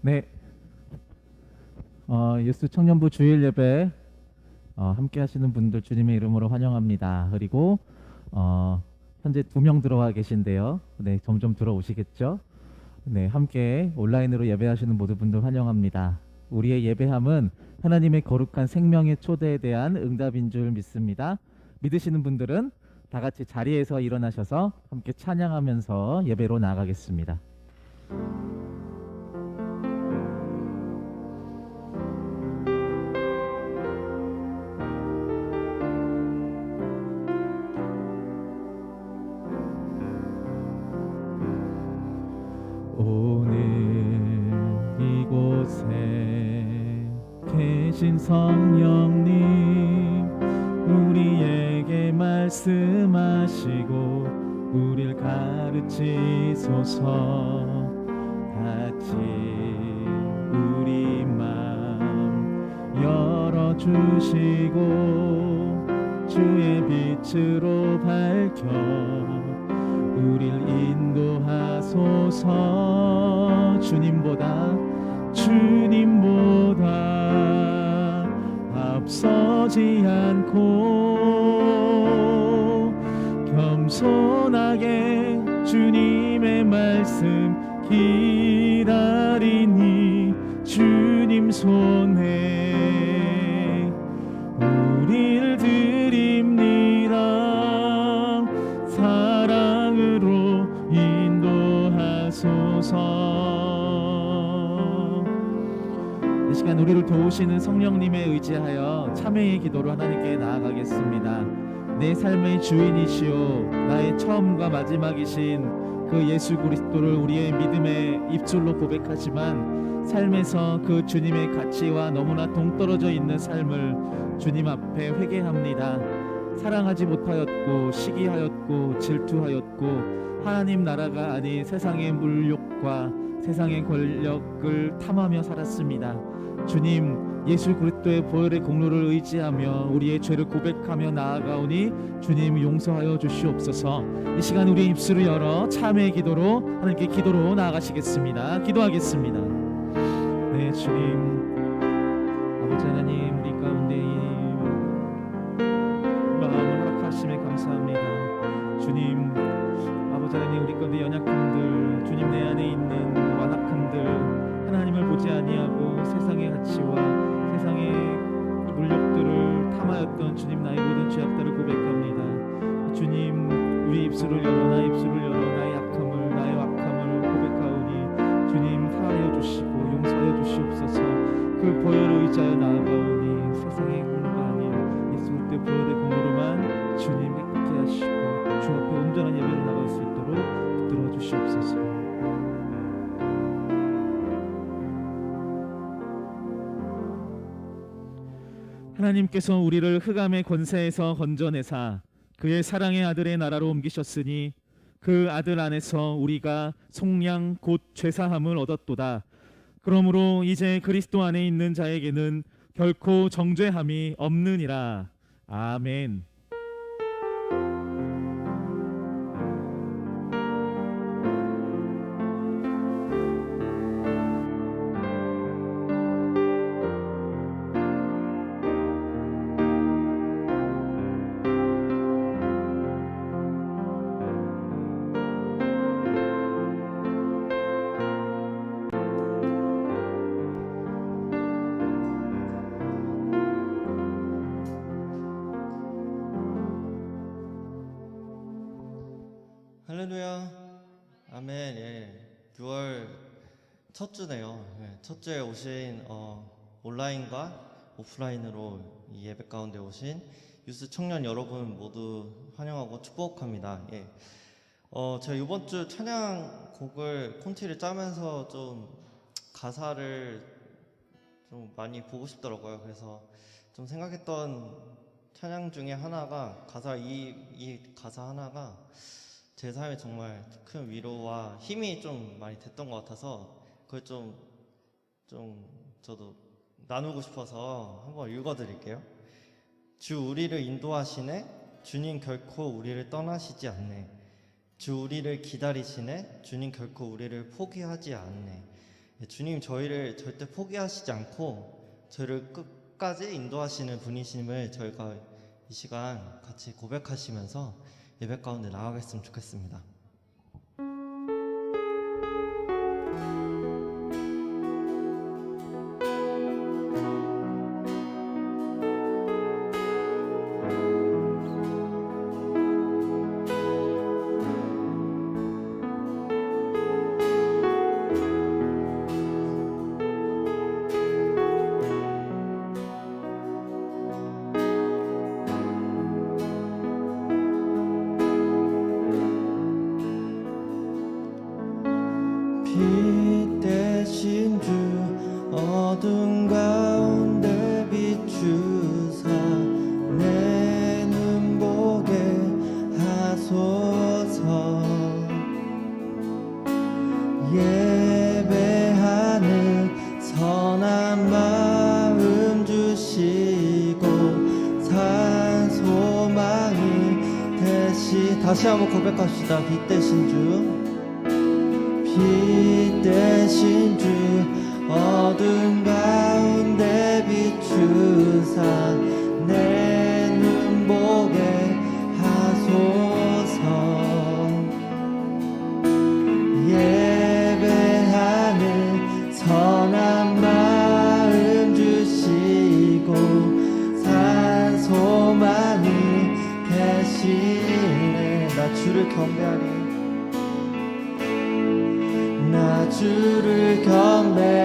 네, 예수 청년부 주일 예배 함께 하시는 분들 주님의 이름으로 환영합니다. 그리고 현재 2명 들어와 계신데요. 네, 점점 들어오시겠죠? 네, 함께 온라인으로 예배하시는 모든 분들 환영합니다. 우리의 예배함은 하나님의 거룩한 생명의 초대에 대한 응답인 줄 믿습니다. 믿으시는 분들은 다 같이 자리에서 일어나셔서 함께 찬양하면서 예배로 나아가겠습니다. 계신 성령님 우리에게 말씀하시고 우릴 가르치소서. 같이 우리 맘 열어주시고 주의 빛으로 밝혀 우릴 인도하소서. 주님보다 앞서지 않고 겸손하게 주님의 말씀 기다리니 주님 손에 우릴 드립니다. 사랑으로 인도하소서. 이 시간 우리를 도우시는 성령님에 의지하여 참회의 기도로 하나님께 나아가겠습니다. 내 삶의 주인이시오 나의 처음과 마지막이신 그 그 예수 그리스도를 우리의 믿음의 입술로 고백하지만 삶에서 그 주님의 가치와 너무나 동떨어져 있는 삶을 주님 앞에 회개합니다. 사랑하지 못하였고 시기하였고 질투하였고 하나님 나라가 아닌 세상의 물욕과 세상의 권력을 탐하며 살았습니다. 주님 예수 그리스도의 보혈의 공로를 의지하며 우리의 죄를 고백하며 나아가오니 주님 용서하여 주시옵소서. 이 시간 우리의 입술을 열어 참회의 기도로 하나님께 기도로 나아가시겠습니다. 기도하겠습니다. 네, 주님 아버지 하나님, 우리 가운데 마음을 허락하심에 감사합니다. 주님 아버지 하나님, 우리 가운데 연약함들, 주님 내 안에 있는 완악함들, 하나님을 보지 아니하고 세상의 가치와 세상의 물욕들을 탐하였던 주님 나의 모든 죄악들을 고백합니다. 주님 우리 입술을 열어, 나의 입술을 열어 나의 약함을, 나의 악함을 고백하오니 주님 사하여 주시고 용서하여 주시옵소서. 그 보혈을 의지하여 나아가오니 세상의 공로가 아닌 예수 그리스도의 보혈의 공로로만 주님 깨끗게 하시고 주 앞에 온전한 예배를 나갈 수 있도록 붙들어 주시옵소서. 하나님께서 우리를 흑암의 권세에서 건져내사 그의 사랑의 아들의 나라로 옮기셨으니 그 아들 안에서 우리가 속량 곧 죄사함을 얻었도다. 그러므로 이제 그리스도 안에 있는 자에게는 결코 정죄함이 없느니라. 아멘. 할렐루야. 아멘. 예. 6월 첫 주네요. 예. 첫 주에 오신 온라인과 오프라인으로 이 예배 가운데 오신 유스 청년 여러분 모두 환영하고 축복합니다. 예. 제가 이번 주 찬양곡을 콘티를 짜면서 좀 가사를 좀 많이 보고 싶더라고요. 그래서 좀 생각했던 찬양 중에 하나가 이 가사 하나가 제 삶에 정말 큰 위로와 힘이 좀 많이 됐던 것 같아서 그걸 좀 저도 나누고 싶어서 한번 읽어드릴게요. 주 우리를 인도하시네, 주님 결코 우리를 떠나시지 않네. 주 우리를 기다리시네, 주님 결코 우리를 포기하지 않네. 주님 저희를 절대 포기하시지 않고 저희를 끝까지 인도하시는 분이심을 저희가 이 시간 같이 고백하시면서 예배 가운데 나아가겠으면 좋겠습니다. 빛 대신 주 어둠 가운데 비추사 내 눈 보게 하소서. 예배하는 선한 마음 주시고 산 소망이 되시. 다시 한번 고백합시다. 빛 대신 주, 빛 대신 주 어둠 가운데 비추사 내 눈 보게 하소서. 예배하는 선한 마음 주시고 산 소망이 되시네. 나 주를 경배하리, 나 주를 경배하리.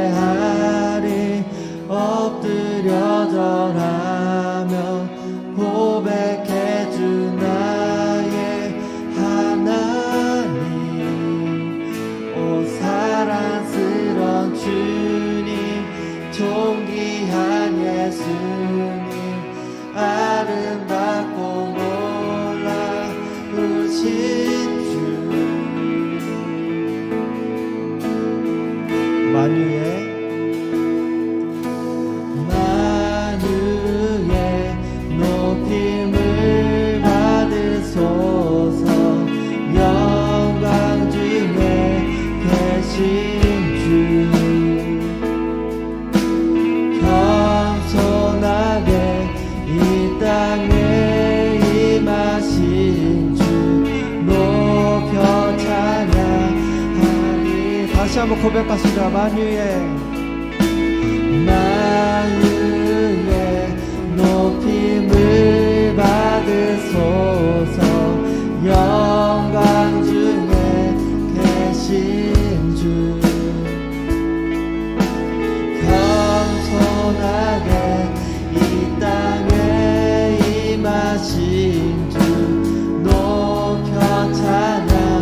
엎드려 절하며 고백해 주 나의 하나님. 예수님 아름답고 놀라우신 주 만유의 높임을 받으소서 영광 중에 계신 주 겸손하게 이 땅에 임하신 주 높여 찬양하리. 다시 한번 고백하시자. 만유의 높임을 받으소서 영광 중에 계신 주 겸손하게 이 땅에 임하신 주 높여 찬양하리라.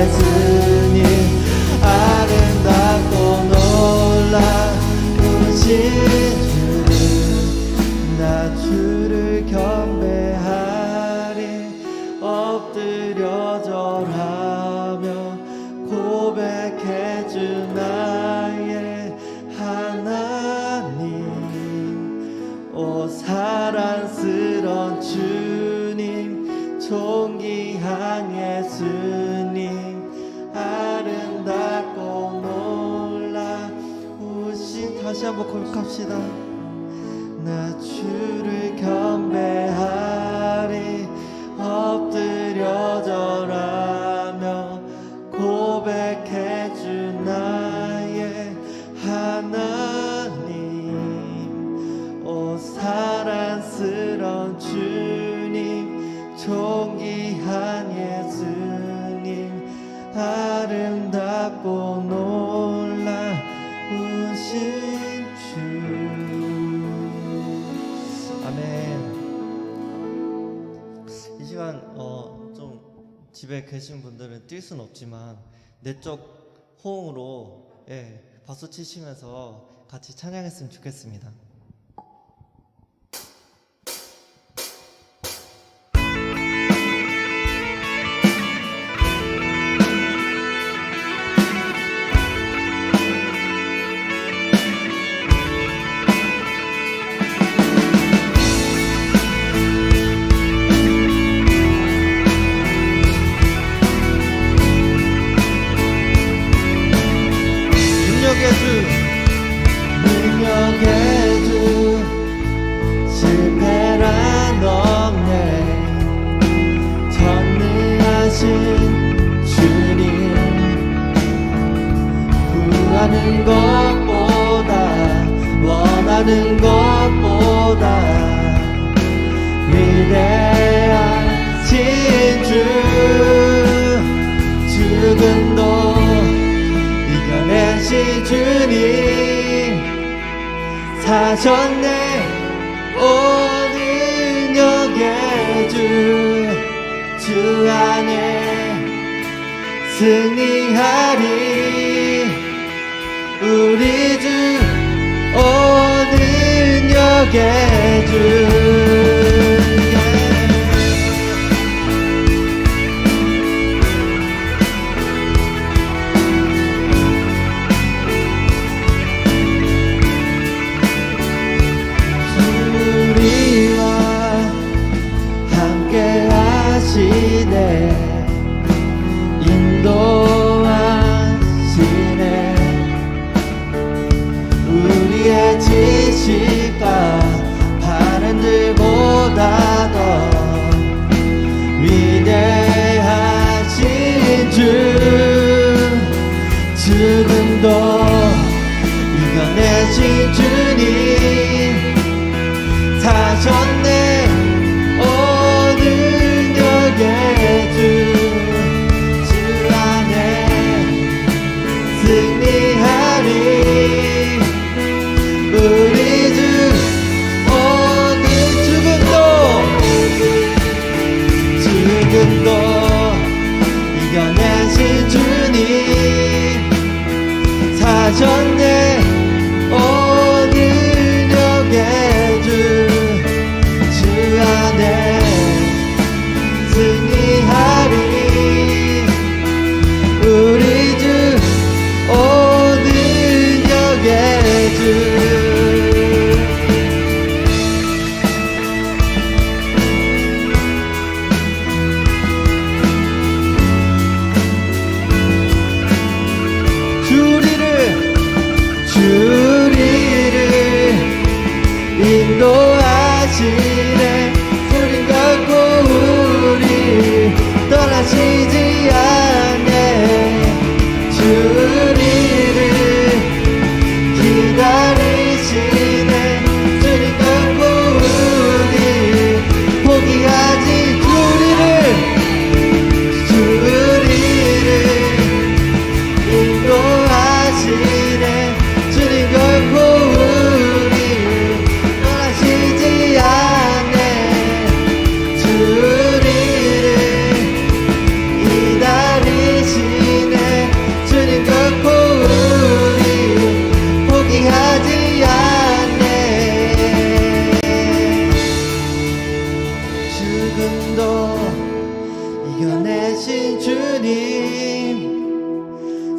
예수님 아름답고 놀라우신 주를 나 주를 경배하리 엎드려 절하며 고백해 주 나의 하나님 오 사랑스런 주님 존귀한 예수님 아름답고 놀라우신 다시 한번 고백합시다. 나 주를 경배하리 엎드려 절하며 고백해 주 나의 하나님 오 사랑스런 주님 존귀한 예수님 아름답고 놀라우신 주 아멘. 이 시간 좀 집에 계신 분들은 뛸 수는 없지만 내적 호응으로 박수 치시면서 같이 찬양했으면 좋겠습니다. 능력의 주 실패란 없네 전능하신 주님 구하는 것보다 원하는 것보다 위대하신 주 죽음도 이겨내신 주님 사셨네 오 능력의 주 안에 승리하리 우리 주 오 능력의 주 인도하시네 우리의 지식과 바른 듯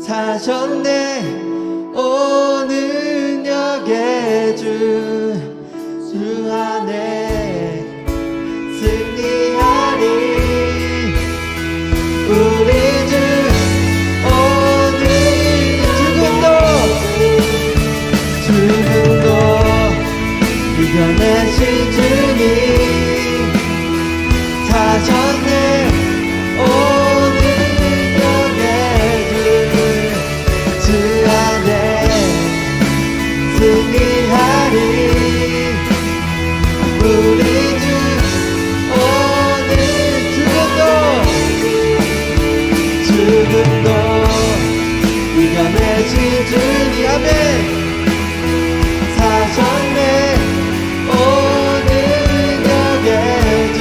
사셨네. 오는 역의 주 안에 승리하리. 우리 주 오늘 죽음도 이겨내신 주님 사셨네. 오늘 역의 주 안에 승리하리. 우리 주 오늘 죽음도 이겨내신 주님 아멘. 사셨네. 오늘 역의 주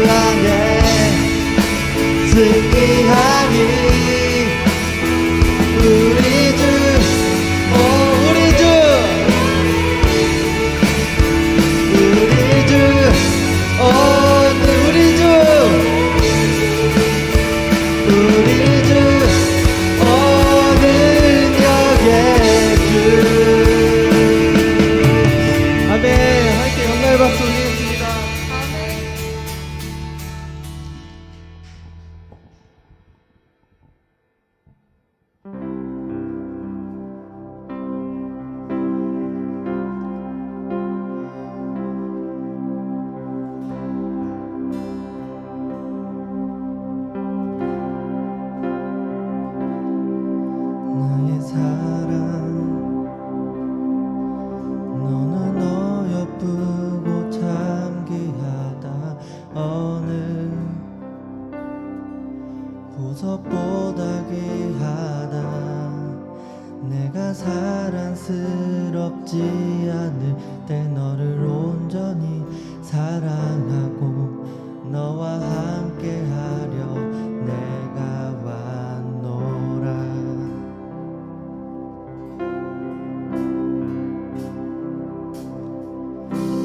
안에 승리하리. 우리 주 우리 주 오늘 우리 주 오는 역의 주 아멘. 함께 영광의 박수 올리겠습니다. 나의 사랑 너는 어여쁘고 참귀하다. 어느 보석보다 귀하다. 내가 사랑스럽지 않을 때 너를 온전히 사랑하고 너와 함께하려 내가 왔노라.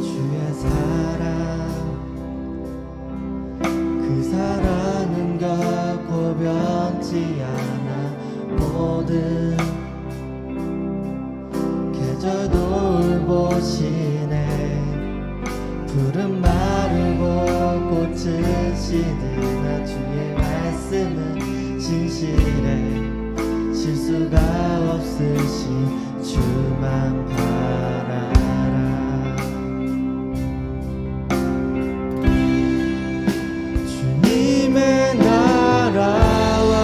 주의 사랑 그 사랑은 결코 변치 않아. 모든 계절 돌보시네. 푸른 마르고 꽃은 시드나 주의 말씀은 진실해. 실수가 없으신 주만 바라라. 주님의 나라와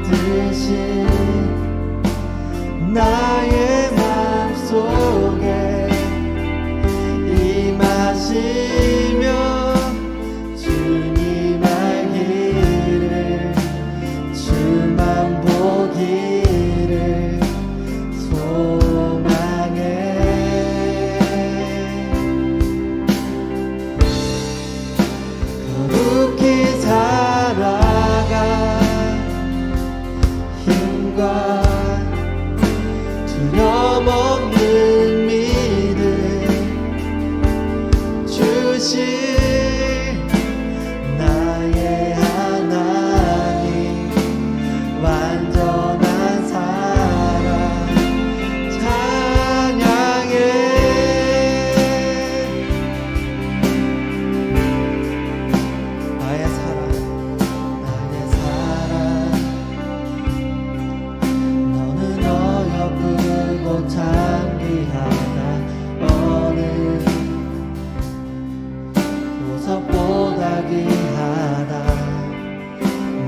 뜻이 나의 맘속에 임하시며 주님 알기를 주만 보기를 소망해. 거룩히 살아가 힘과 두려움없는 믿음 주실 나의 하나님. 완전한 사랑 찬양해. 나의 사랑 너는 어여쁘고 참귀하다. 어느 보석보다 귀하다.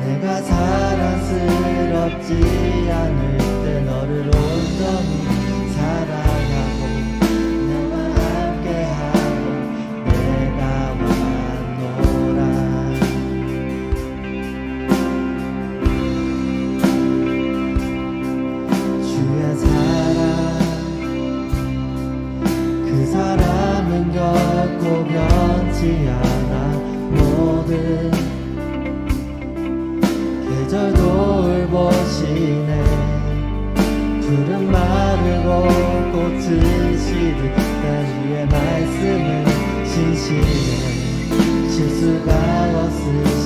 내가 사랑스럽지 않을 때 너를 온전히 사랑하고 너와 함께하고 내가 왔노라. 주의 사랑 그 사랑은 결코 변치 않아. 모든 계절 돌보시네. 푸른 마르고 꽃은 시드 주의 말씀은 진실해. 실수가 없으시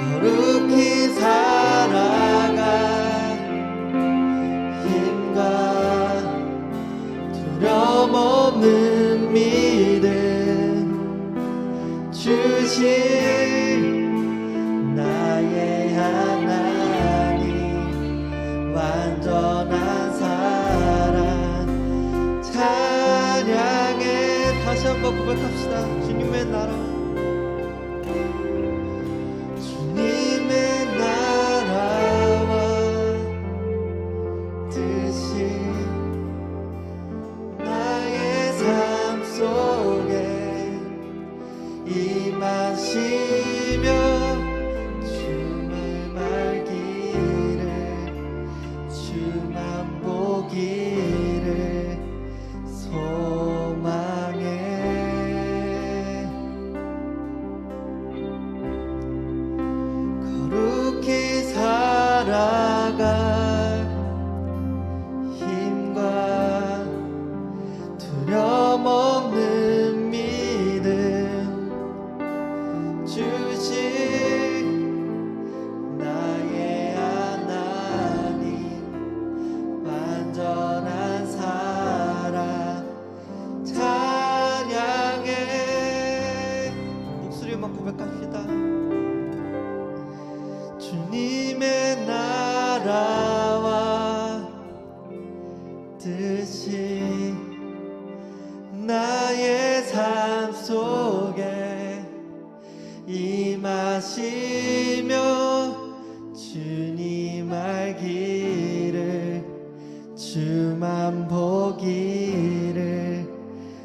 거룩히 살아가 힘과 두려움 없는 믿음 주신 나의 하나님 완전한 사랑 찬양해. 다시 한번 고백합시다. 주님의 나라 주님의 나라와 뜻이 나의 삶 속에 임하시며 주의 말기를 주만 보기를 소망해. 거룩히 살아가 힘과 두려움 없는 믿음 주신 나의 하나님 완전한 사랑 찬양해. 목소리만 고백합시다. 주님의 나라와 뜻이 나의 삶 속에 임하시며 주님 알기를 주만 보기를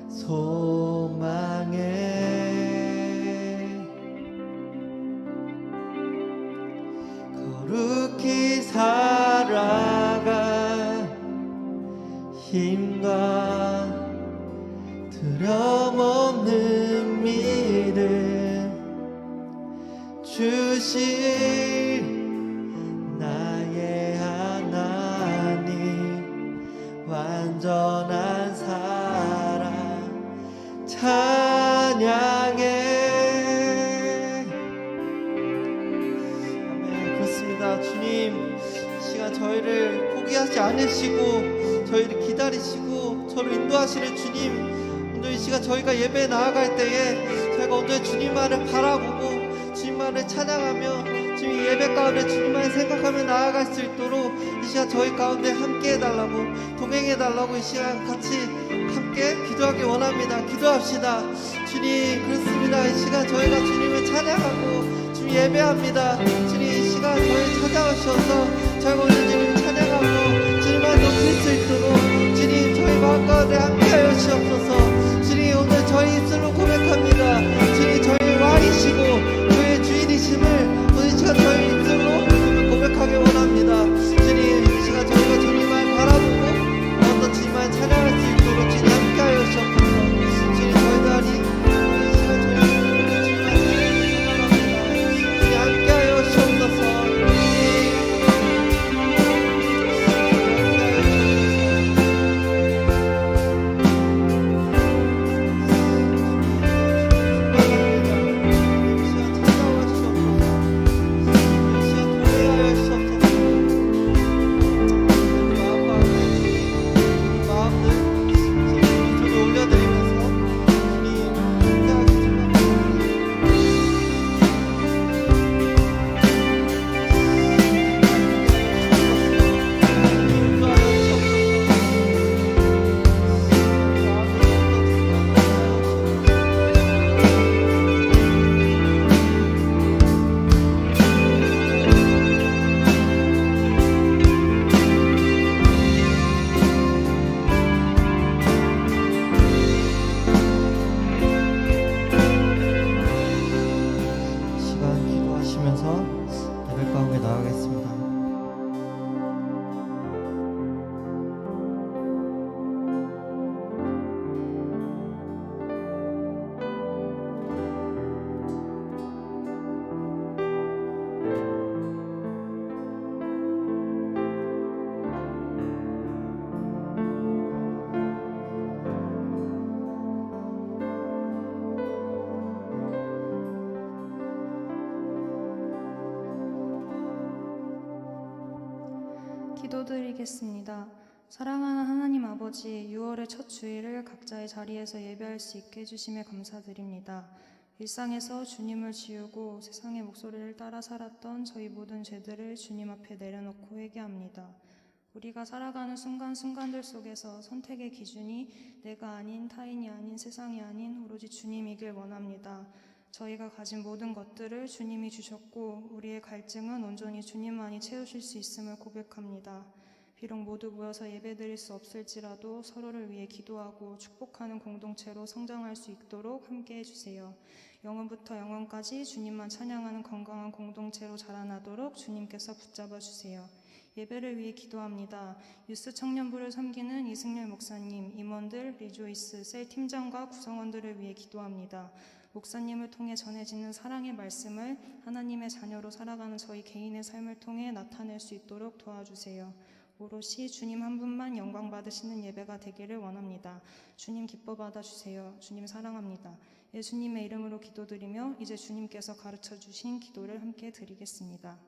소망해. 거룩히 살아가 힘과 두려움 없는 믿음 주신 나의 하나님 완전한 사랑 찬양해. 아멘. 그렇습니다. 주님 이 시간 저희를 포기하지 않으시고 저희를 기다리시고 저를 인도하시는 주님, 오늘 이 시간 저희가 예배에 나아갈 때에 저희가 오늘 주님만을 바라보고 주님만을 찬양하며 주님 예배 가운데 주님만을 생각하며 나아갈 수 있도록 이 시간 저희 가운데 함께 해달라고 동행해달라고 이 시간 같이 함께 기도하기 원합니다. 기도합시다. 주님 그렇습니다. 이 시간 저희가 주님을 찬양하고 주님 예배합니다. 주님 이 시간 저희 찾아오셔서 저희가 오늘 주님을 찬양하고 주님만 높일 수 있도록 주님 저희 마음 가운데 함께하여 주옵소서. 주님 오늘 저희 입술로 고백합니다. 주님 저희 왕이시고 저희의 주인이심을 오늘 이 시간 저희 입술로 고백하기 원합니다. 주님 이 시간 저희가 주님만 바라보고 어떤 주님만 찬양할 수 있도록 주님 함께하여 주옵소서. 주님 저희들이 이 시간 저희 주님만 찬양합니다. 주님 함께하여 주옵소서. 예배 가운데 나가겠습니다. 기도드리겠습니다. 사랑하는 하나님 아버지, 6월의 첫 주일을 각자의 자리에서 예배할 수 있게 해주심에 감사드립니다. 일상에서 주님을 지우고 세상의 목소리를 따라 살았던 저희 모든 죄들을 주님 앞에 내려놓고 회개합니다. 우리가 살아가는 순간순간들 속에서 선택의 기준이 내가 아닌 타인이 아닌 세상이 아닌 오로지 주님이길 원합니다. 저희가 가진 모든 것들을 주님이 주셨고 우리의 갈증은 온전히 주님만이 채우실 수 있음을 고백합니다. 비록 모두 모여서 예배드릴 수 없을지라도 서로를 위해 기도하고 축복하는 공동체로 성장할 수 있도록 함께 해주세요. 영원부터 영원까지 주님만 찬양하는 건강한 공동체로 자라나도록 주님께서 붙잡아 주세요. 예배를 위해 기도합니다. 유스 청년부를 섬기는 이승열 목사님, 임원들, 리조이스, 셀 팀장과 구성원들을 위해 기도합니다. 목사님을 통해 전해지는 사랑의 말씀을 하나님의 자녀로 살아가는 저희 개인의 삶을 통해 나타낼 수 있도록 도와주세요. 오롯이 주님 한 분만 영광 받으시는 예배가 되기를 원합니다. 주님 기뻐 받아주세요. 주님 사랑합니다. 예수님의 이름으로 기도드리며 이제 주님께서 가르쳐 주신 기도를 함께 드리겠습니다.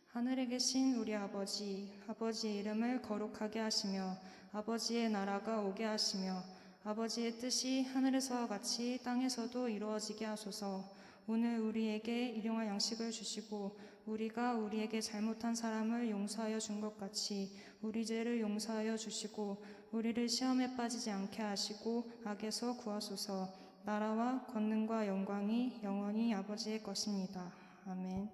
하늘에 계신 우리 아버지, 아버지의 이름을 거룩하게 하시며 아버지의 나라가 오게 하시며 아버지의 뜻이 하늘에서와 같이 땅에서도 이루어지게 하소서. 오늘 우리에게 일용할 양식을 주시고 우리가 우리에게 잘못한 사람을 용서하여 준 것 같이 우리 죄를 용서하여 주시고 우리를 시험에 빠지지 않게 하시고 악에서 구하소서. 나라와 권능과 영광이 영원히 아버지의 것입니다. 아멘.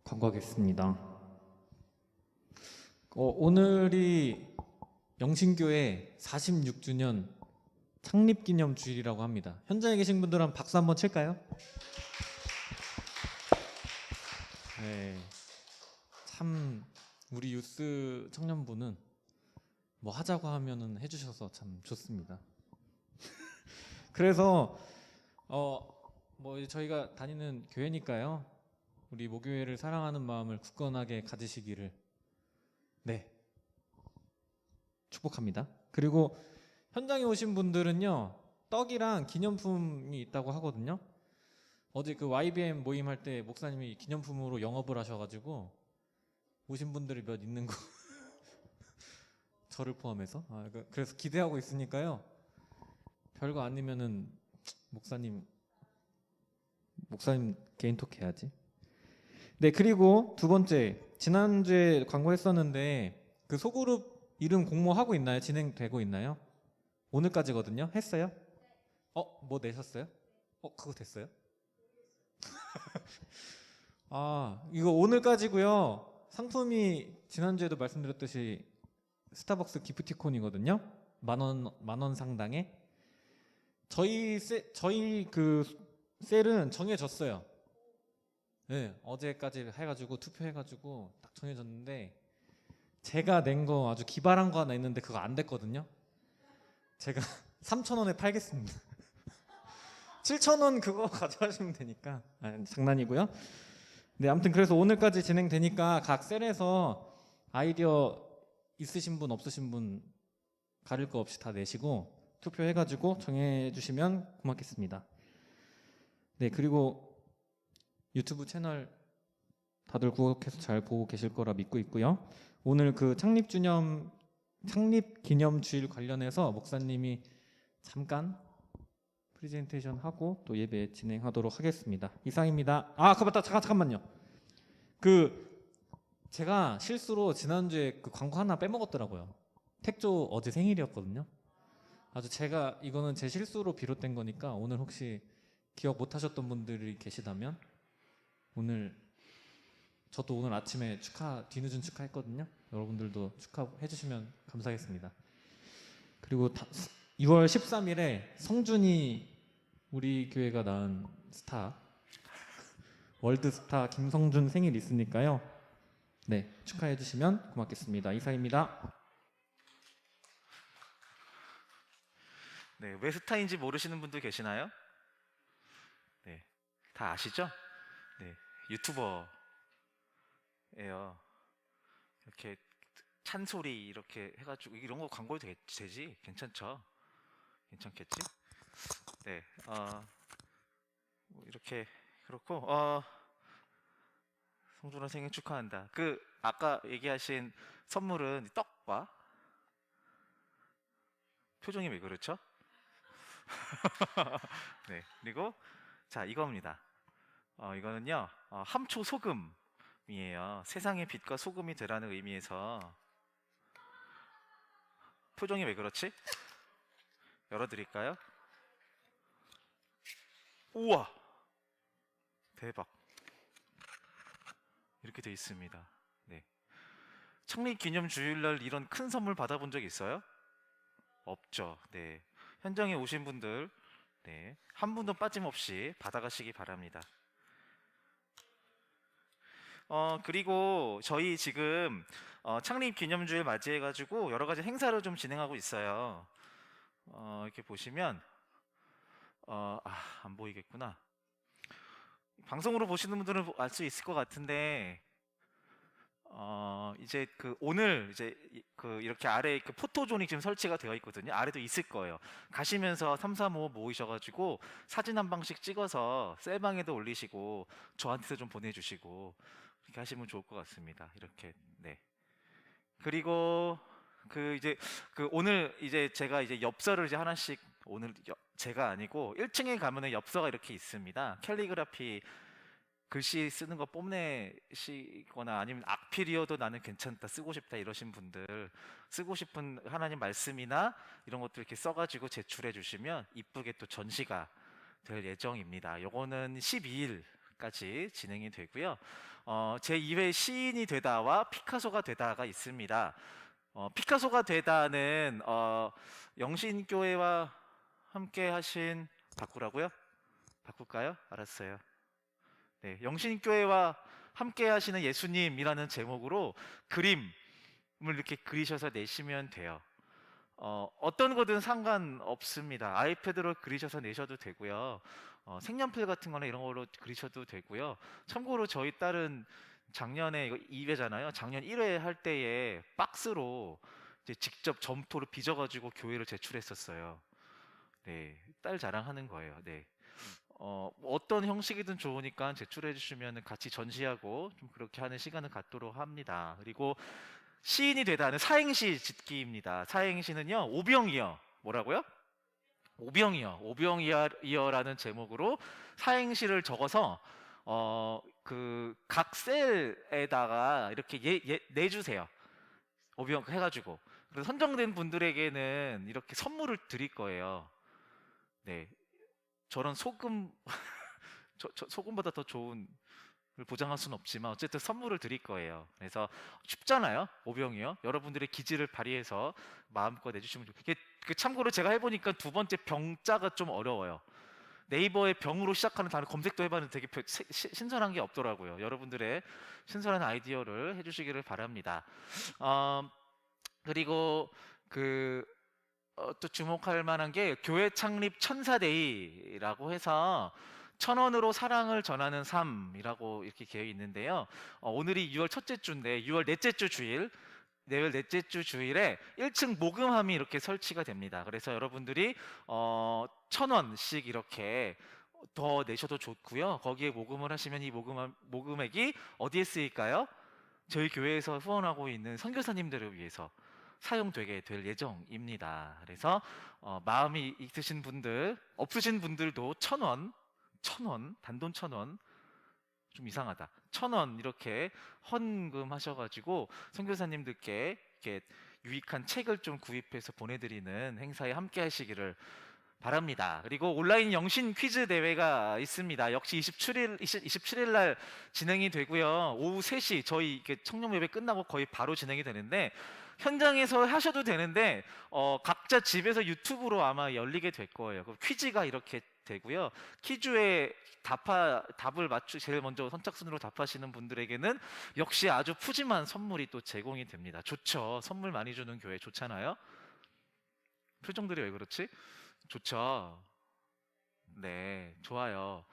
광고하겠습니다. 오늘이 영신교회 46주년 창립기념 주일이라고 합니다. 현장에 계신 분들은 박수 한번 칠까요? 네, 참 우리 유스 청년부는 뭐 하자고 하면은 해주셔서 참 좋습니다. 그래서 뭐 저희가 다니는 교회니까요. 우리 모교회를 사랑하는 마음을 굳건하게 가지시기를 축복합니다. 그리고 현장에 오신 분들은요, 떡이랑 기념품이 있다고 하거든요. 어제 그 YBM 모임 할 때 목사님이 기념품으로 영업을 하셔가지고 오신 분들이 몇 있는 거 저를 포함해서 그래서 기대하고 있으니까요. 별거 아니면은 목사님 개인톡 해야지. 네, 그리고 두 번째, 지난주에 광고했었는데 그 소그룹 이름 공모하고 있나요? 진행되고 있나요? 오늘까지거든요. 했어요? 뭐 내셨어요? 그거 됐어요? 이거 오늘까지고요. 상품이 지난주에도 말씀드렸듯이 스타벅스 기프티콘이거든요. 만 원 상당의. 저희 그 셀은 정해졌어요. 네, 어제까지 해가지고 투표해가지고 딱 정해졌는데 제가 낸 거 아주 기발한 거 하나 있는데 그거 안 됐거든요. 제가 3,000원에 팔겠습니다. 7,000원 그거 가져가시면 되니까. 장난이고요. 네, 아무튼 그래서 오늘까지 진행되니까 각 셀에서 아이디어 있으신 분 없으신 분 가릴 거 없이 다 내시고 투표해가지고 정해주시면 고맙겠습니다. 네, 그리고 유튜브 채널 다들 구독해서 잘 보고 계실 거라 믿고 있고요. 오늘 그 창립기념주일 관련해서 목사님이 잠깐 프레젠테이션 하고 또 예배 진행하도록 하겠습니다. 이상입니다. 그거 맞다. 잠깐만요. 제가 실수로 지난주에 그 광고 하나 빼먹었더라고요. 택조 어제 생일이었거든요. 이거는 제 실수로 비롯된 거니까 오늘 혹시 기억 못 하셨던 분들이 계시다면 저도 오늘 아침에 뒤늦은 축하했거든요. 여러분들도 축하해 주시면 감사하겠습니다. 그리고 6월 13일에 성준이 우리 교회가 낳은 스타 월드스타 김성준 생일 있으니까요. 네, 축하해 주시면 고맙겠습니다. 이상입니다. 네, 왜 스타인지 모르시는 분도 계시나요? 네, 다 아시죠? 네, 유튜버예요. 이렇게 찬소리 이렇게 해가지고 이런 거 광고 되지? 괜찮죠? 괜찮겠지? 네, 뭐 이렇게 그렇고 성준아 생일 축하한다. 그 아까 얘기하신 선물은 떡과 표정이 왜 그렇죠? 네, 그리고 자 이겁니다. 이거는요 함초 소금이에요. 세상의 빛과 소금이 되라는 의미에서 표정이 왜 그렇지? 열어드릴까요? 우와 대박 이렇게 돼 있습니다. 네. 창립기념주일날 이런 큰 선물 받아본 적 있어요? 없죠. 네. 현장에 오신 분들 네. 한 분도 빠짐없이 받아가시기 바랍니다. 그리고 저희 지금 창립기념주일 맞이해가지고 여러 가지 행사를 좀 진행하고 있어요. 이렇게 보시면 안 보이겠구나. 방송으로 보시는 분들은 알 수 있을 것 같은데 이제 그 오늘 이제 이렇게 아래 그 포토존이 지금 설치가 되어 있거든요. 아래도 있을 거예요. 가시면서 335 모이셔가지고 사진 한 방씩 찍어서 셀방에도 올리시고 저한테도 좀 보내주시고 이렇게 하시면 좋을 것 같습니다. 이렇게 네. 그리고 이제 오늘 이제 제가 이제 엽서를 이제 하나씩 오늘 제가 아니고 1층에 가면은 엽서가 이렇게 있습니다. 캘리그라피 글씨 쓰는 거 뽐내시거나 아니면 악필이어도 나는 괜찮다 쓰고 싶다 이러신 분들 쓰고 싶은 하나님 말씀이나 이런 것들 이렇게 써가지고 제출해 주시면 이쁘게 또 전시가 될 예정입니다. 요거는 12일까지 진행이 되고요. 제2회 시인이 되다와 피카소가 되다가 있습니다. 피카소가 되다는 영신교회와 함께 하신 바꾸라고요? 바꿀까요? 알았어요. 네, 영신교회와 함께 하시는 예수님이라는 제목으로 그림을 이렇게 그리셔서 내시면 돼요. 어떤 거든 상관없습니다. 아이패드로 그리셔서 내셔도 되고요. 색연필 같은 거나 이런 걸로 그리셔도 되고요. 참고로 저희 딸은 작년에 이거 2회잖아요. 작년 1회 할 때에 박스로 이제 직접 점토로 빚어가지고 교회를 제출했었어요. 네, 딸 자랑하는 거예요. 네. 어떤 형식이든 좋으니까 제출해 주시면 같이 전시하고 좀 그렇게 하는 시간을 갖도록 합니다. 그리고 시인이 되다는 사행시 짓기입니다. 사행시는요 오병이어 뭐라고요? 오병이어라는 제목으로 사행시를 적어서 각 셀에다가 이렇게 내주세요. 오병 해가지고 그래서 선정된 분들에게는 이렇게 선물을 드릴 거예요. 네. 저런 소금 소금보다 더 좋은 걸 보장할 수는 없지만 어쨌든 선물을 드릴 거예요. 그래서 쉽잖아요. 오병이요. 여러분들의 기지를 발휘해서 마음껏 내주시면 좋겠어요. 참고로 제가 해보니까 두 번째 병자가 좀 어려워요. 네이버에 병으로 시작하는 단어 검색도 해봤는데 되게 신선한 게 없더라고요. 여러분들의 신선한 아이디어를 해주시기를 바랍니다. 그리고 또 주목할 만한 게 교회 창립 천사데이라고 해서 1,000원으로 사랑을 전하는 삶이라고 이렇게 되어 있는데요. 오늘이 6월 첫째 주인데 6월 넷째 주 주일, 내일 넷째 주 주일에 1층 모금함이 이렇게 설치가 됩니다. 그래서 여러분들이 1,000원씩 이렇게 더 내셔도 좋고요. 거기에 모금을 하시면 이 모금액이 어디에 쓰일까요? 저희 교회에서 후원하고 있는 선교사님들을 위해서 사용되게 될 예정입니다. 그래서 마음이 있으신 분들, 없으신 분들도 1,000원, 단돈 1,000원 좀 이상하다. 1,000원 이렇게 헌금하셔가지고 선교사님들께 이렇게 유익한 책을 좀 구입해서 보내드리는 행사에 함께하시기를 바랍니다. 그리고 온라인 영신 퀴즈 대회가 있습니다. 역시 27일 날 진행이 되고요. 오후 3시 저희 청년 예배 끝나고 거의 바로 진행이 되는데 현장에서 하셔도 되는데 각자 집에서 유튜브로 아마 열리게 될 거예요. 그 퀴즈가 이렇게 되고요. 퀴즈에 답을 제일 먼저 선착순으로 답하시는 분들에게는 역시 아주 푸짐한 선물이 또 제공이 됩니다. 좋죠. 선물 많이 주는 교회 좋잖아요. 표정들이 왜 그렇지? 좋죠. 네, 좋아요.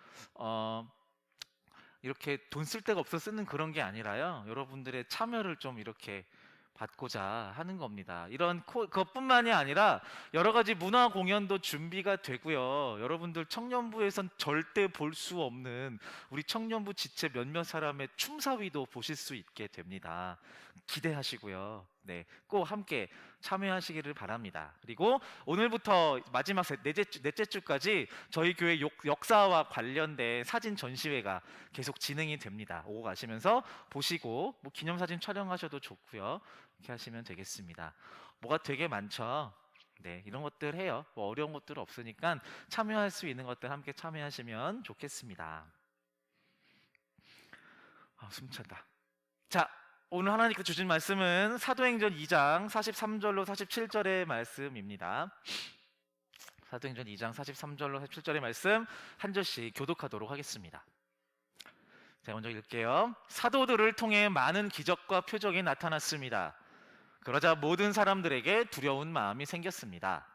이렇게 돈 쓸 데가 없어 쓰는 그런 게 아니라요. 여러분들의 참여를 좀 이렇게 받고자 하는 겁니다. 이런 그것뿐만이 아니라 여러 가지 문화 공연도 준비가 되고요. 여러분들 청년부에선 절대 볼 수 없는 우리 청년부 지체 몇몇 사람의 춤사위도 보실 수 있게 됩니다. 기대하시고요. 네, 꼭 함께 참여하시기를 바랍니다. 그리고 오늘부터 마지막 넷째 주까지 저희 교회 역사와 관련된 사진 전시회가 계속 진행이 됩니다. 오고 가시면서 보시고 뭐 기념사진 촬영하셔도 좋고요. 이렇게 하시면 되겠습니다. 뭐가 되게 많죠. 네, 이런 것들 해요. 뭐 어려운 것들 없으니까 참여할 수 있는 것들 함께 참여하시면 좋겠습니다. 숨찬다. 자, 오늘 하나님께서 주신 말씀은 사도행전 2장 43절로 47절의 말씀입니다. 사도행전 2장 43절로 47절의 말씀 한 절씩 교독하도록 하겠습니다. 자, 먼저 읽을게요. 사도들을 통해 많은 기적과 표적이 나타났습니다. 그러자 모든 사람들에게 두려운 마음이 생겼습니다.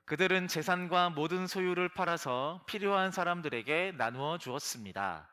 그들은 재산과 모든 소유를 팔아서 필요한 사람들에게 나누어 주었습니다.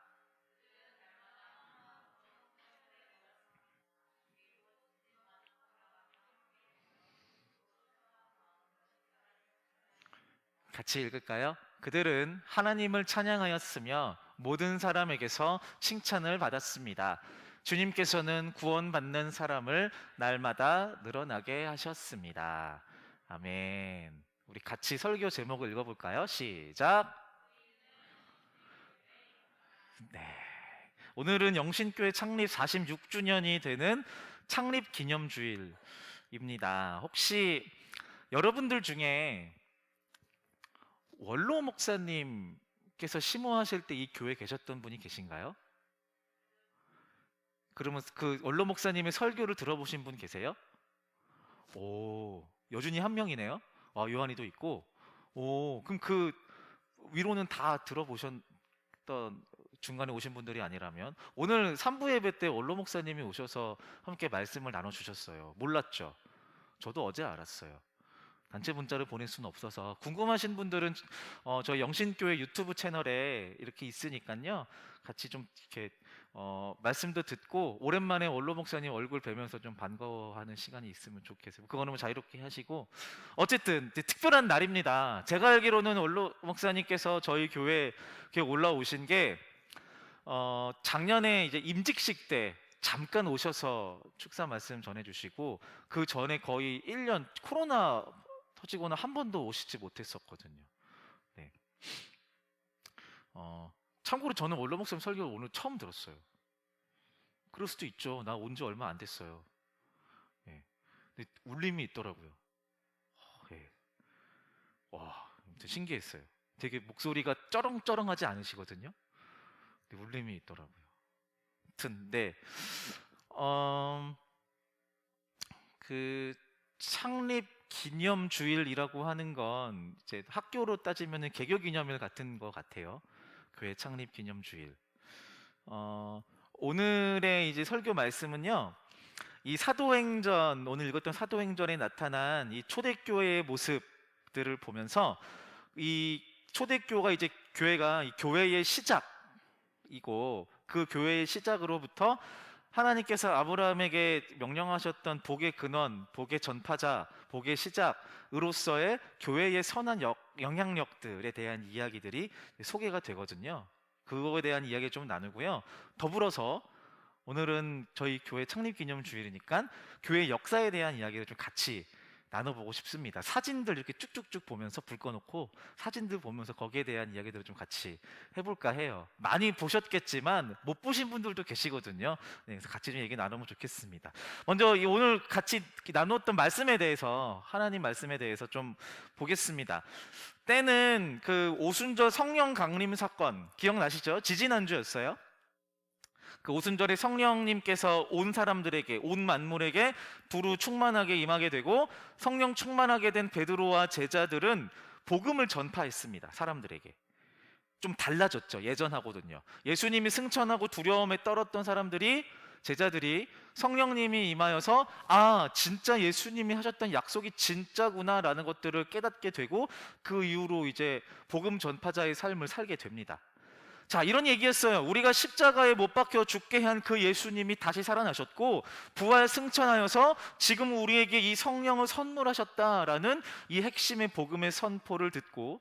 같이 읽을까요? 그들은 하나님을 찬양하였으며 모든 사람에게서 칭찬을 받았습니다. 주님께서는 구원받는 사람을 날마다 늘어나게 하셨습니다. 아멘. 우리 같이 설교 제목을 읽어볼까요? 시작. 네. 오늘은 영신교회 창립 46주년이 되는 창립 기념주일입니다. 혹시 여러분들 중에 원로 목사님께서 심호하실 때 이 교회에 계셨던 분이 계신가요? 그러면 그 원로 목사님의 설교를 들어보신 분 계세요? 오, 여준이 한 명이네요. 요한이도 있고. 오, 그럼 그 위로는 다 들어보셨던 중간에 오신 분들이 아니라면 오늘 3부 예배 때 원로 목사님이 오셔서 함께 말씀을 나눠주셨어요. 몰랐죠? 저도 어제 알았어요. 단체 문자를 보낼 수는 없어서 궁금하신 분들은 저희 영신교회 유튜브 채널에 이렇게 있으니까요. 같이 좀 이렇게 말씀도 듣고 오랜만에 원로 목사님 얼굴 뵈면서 좀 반가워하는 시간이 있으면 좋겠어요. 그거는 뭐 자유롭게 하시고 어쨌든 특별한 날입니다. 제가 알기로는 원로 목사님께서 저희 교회에 올라오신 게 작년에 이제 임직식 때 잠깐 오셔서 축사 말씀 전해주시고 그 전에 거의 1년 코로나 터지고는 한 번도 오시지 못했었거든요. 네. 참고로 저는 원로 목사님 설교 오늘 처음 들었어요. 그럴 수도 있죠. 나 온 지 얼마 안 됐어요. 네. 근데 울림이 있더라고요. 네. 와, 신기했어요. 되게 목소리가 쩌렁쩌렁하지 않으시거든요. 근데 울림이 있더라고요. 아무튼 네. 그 창립 기념주일이라고 하는 건 이제 학교로 따지면은 개교 기념일 같은 거 같아요. 교회 창립 기념주일. 오늘의 이제 설교 말씀은요. 이 사도행전 오늘 읽었던 사도행전에 나타난 이 초대교회의 모습들을 보면서 이 초대교회가 이제 교회가 이 교회의 시작이고 그 교회의 시작으로부터 하나님께서 아브라함에게 명령하셨던 복의 근원, 복의 전파자, 복의 시작으로서의 교회의 선한 영향력들에 대한 이야기들이 소개가 되거든요. 그거에 대한 이야기 좀 나누고요. 더불어서 오늘은 저희 교회 창립기념주일이니까 교회 역사에 대한 이야기를 좀 같이 나눠보고 싶습니다. 사진들 이렇게 쭉쭉쭉 보면서 불 꺼놓고 사진들 보면서 거기에 대한 이야기들을 좀 같이 해볼까 해요. 많이 보셨겠지만 못 보신 분들도 계시거든요. 네, 그래서 같이 좀 얘기 나누면 좋겠습니다. 먼저 오늘 같이 나누었던 말씀에 대해서 하나님 말씀에 대해서 좀 보겠습니다. 때는 그 오순절 성령 강림 사건 기억나시죠? 지지난주였어요. 그 오순절에 성령님께서 온 사람들에게, 온 만물에게 두루 충만하게 임하게 되고 성령 충만하게 된 베드로와 제자들은 복음을 전파했습니다. 사람들에게. 좀 달라졌죠. 예전하고는요. 예수님이 승천하고 두려움에 떨었던 사람들이, 제자들이 성령님이 임하여서 아, 진짜 예수님이 하셨던 약속이 진짜구나라는 것들을 깨닫게 되고 그 이후로 이제 복음 전파자의 삶을 살게 됩니다. 자, 이런 얘기였어요. 우리가 십자가에 못 박혀 죽게 한 그 예수님이 다시 살아나셨고 부활 승천하여서 지금 우리에게 이 성령을 선물하셨다라는 이 핵심의 복음의 선포를 듣고,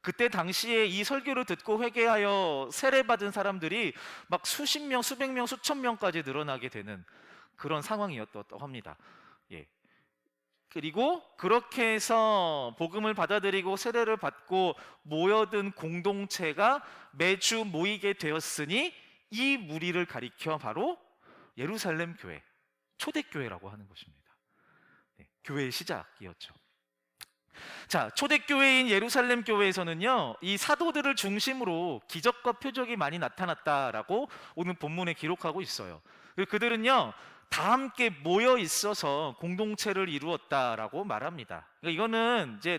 그때 당시에 이 설교를 듣고 회개하여 세례받은 사람들이 막 수십 명, 수백 명, 수천 명까지 늘어나게 되는 그런 상황이었다고 합니다. 예. 그리고 그렇게 해서 복음을 받아들이고 세례를 받고 모여든 공동체가 매주 모이게 되었으니 이 무리를 가리켜 바로 예루살렘 교회, 초대교회라고 하는 것입니다. 네, 교회의 시작이었죠. 자, 초대교회인 예루살렘 교회에서는요, 이 사도들을 중심으로 기적과 표적이 많이 나타났다라고 오늘 본문에 기록하고 있어요. 그들은요, 다 함께 모여 있어서 공동체를 이루었다라고 말합니다. 그러니까 이거는 이제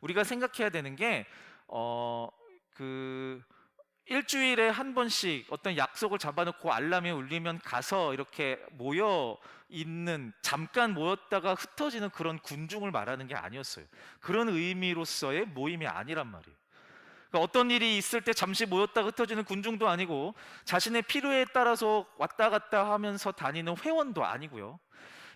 우리가 생각해야 되는 게 일주일에 한 번씩 어떤 약속을 잡아놓고 알람이 울리면 가서 이렇게 모여 있는, 잠깐 모였다가 흩어지는 그런 군중을 말하는 게 아니었어요. 그런 의미로서의 모임이 아니란 말이에요. 그러니까 어떤 일이 있을 때 잠시 모였다 흩어지는 군중도 아니고 자신의 필요에 따라서 왔다 갔다 하면서 다니는 회원도 아니고요.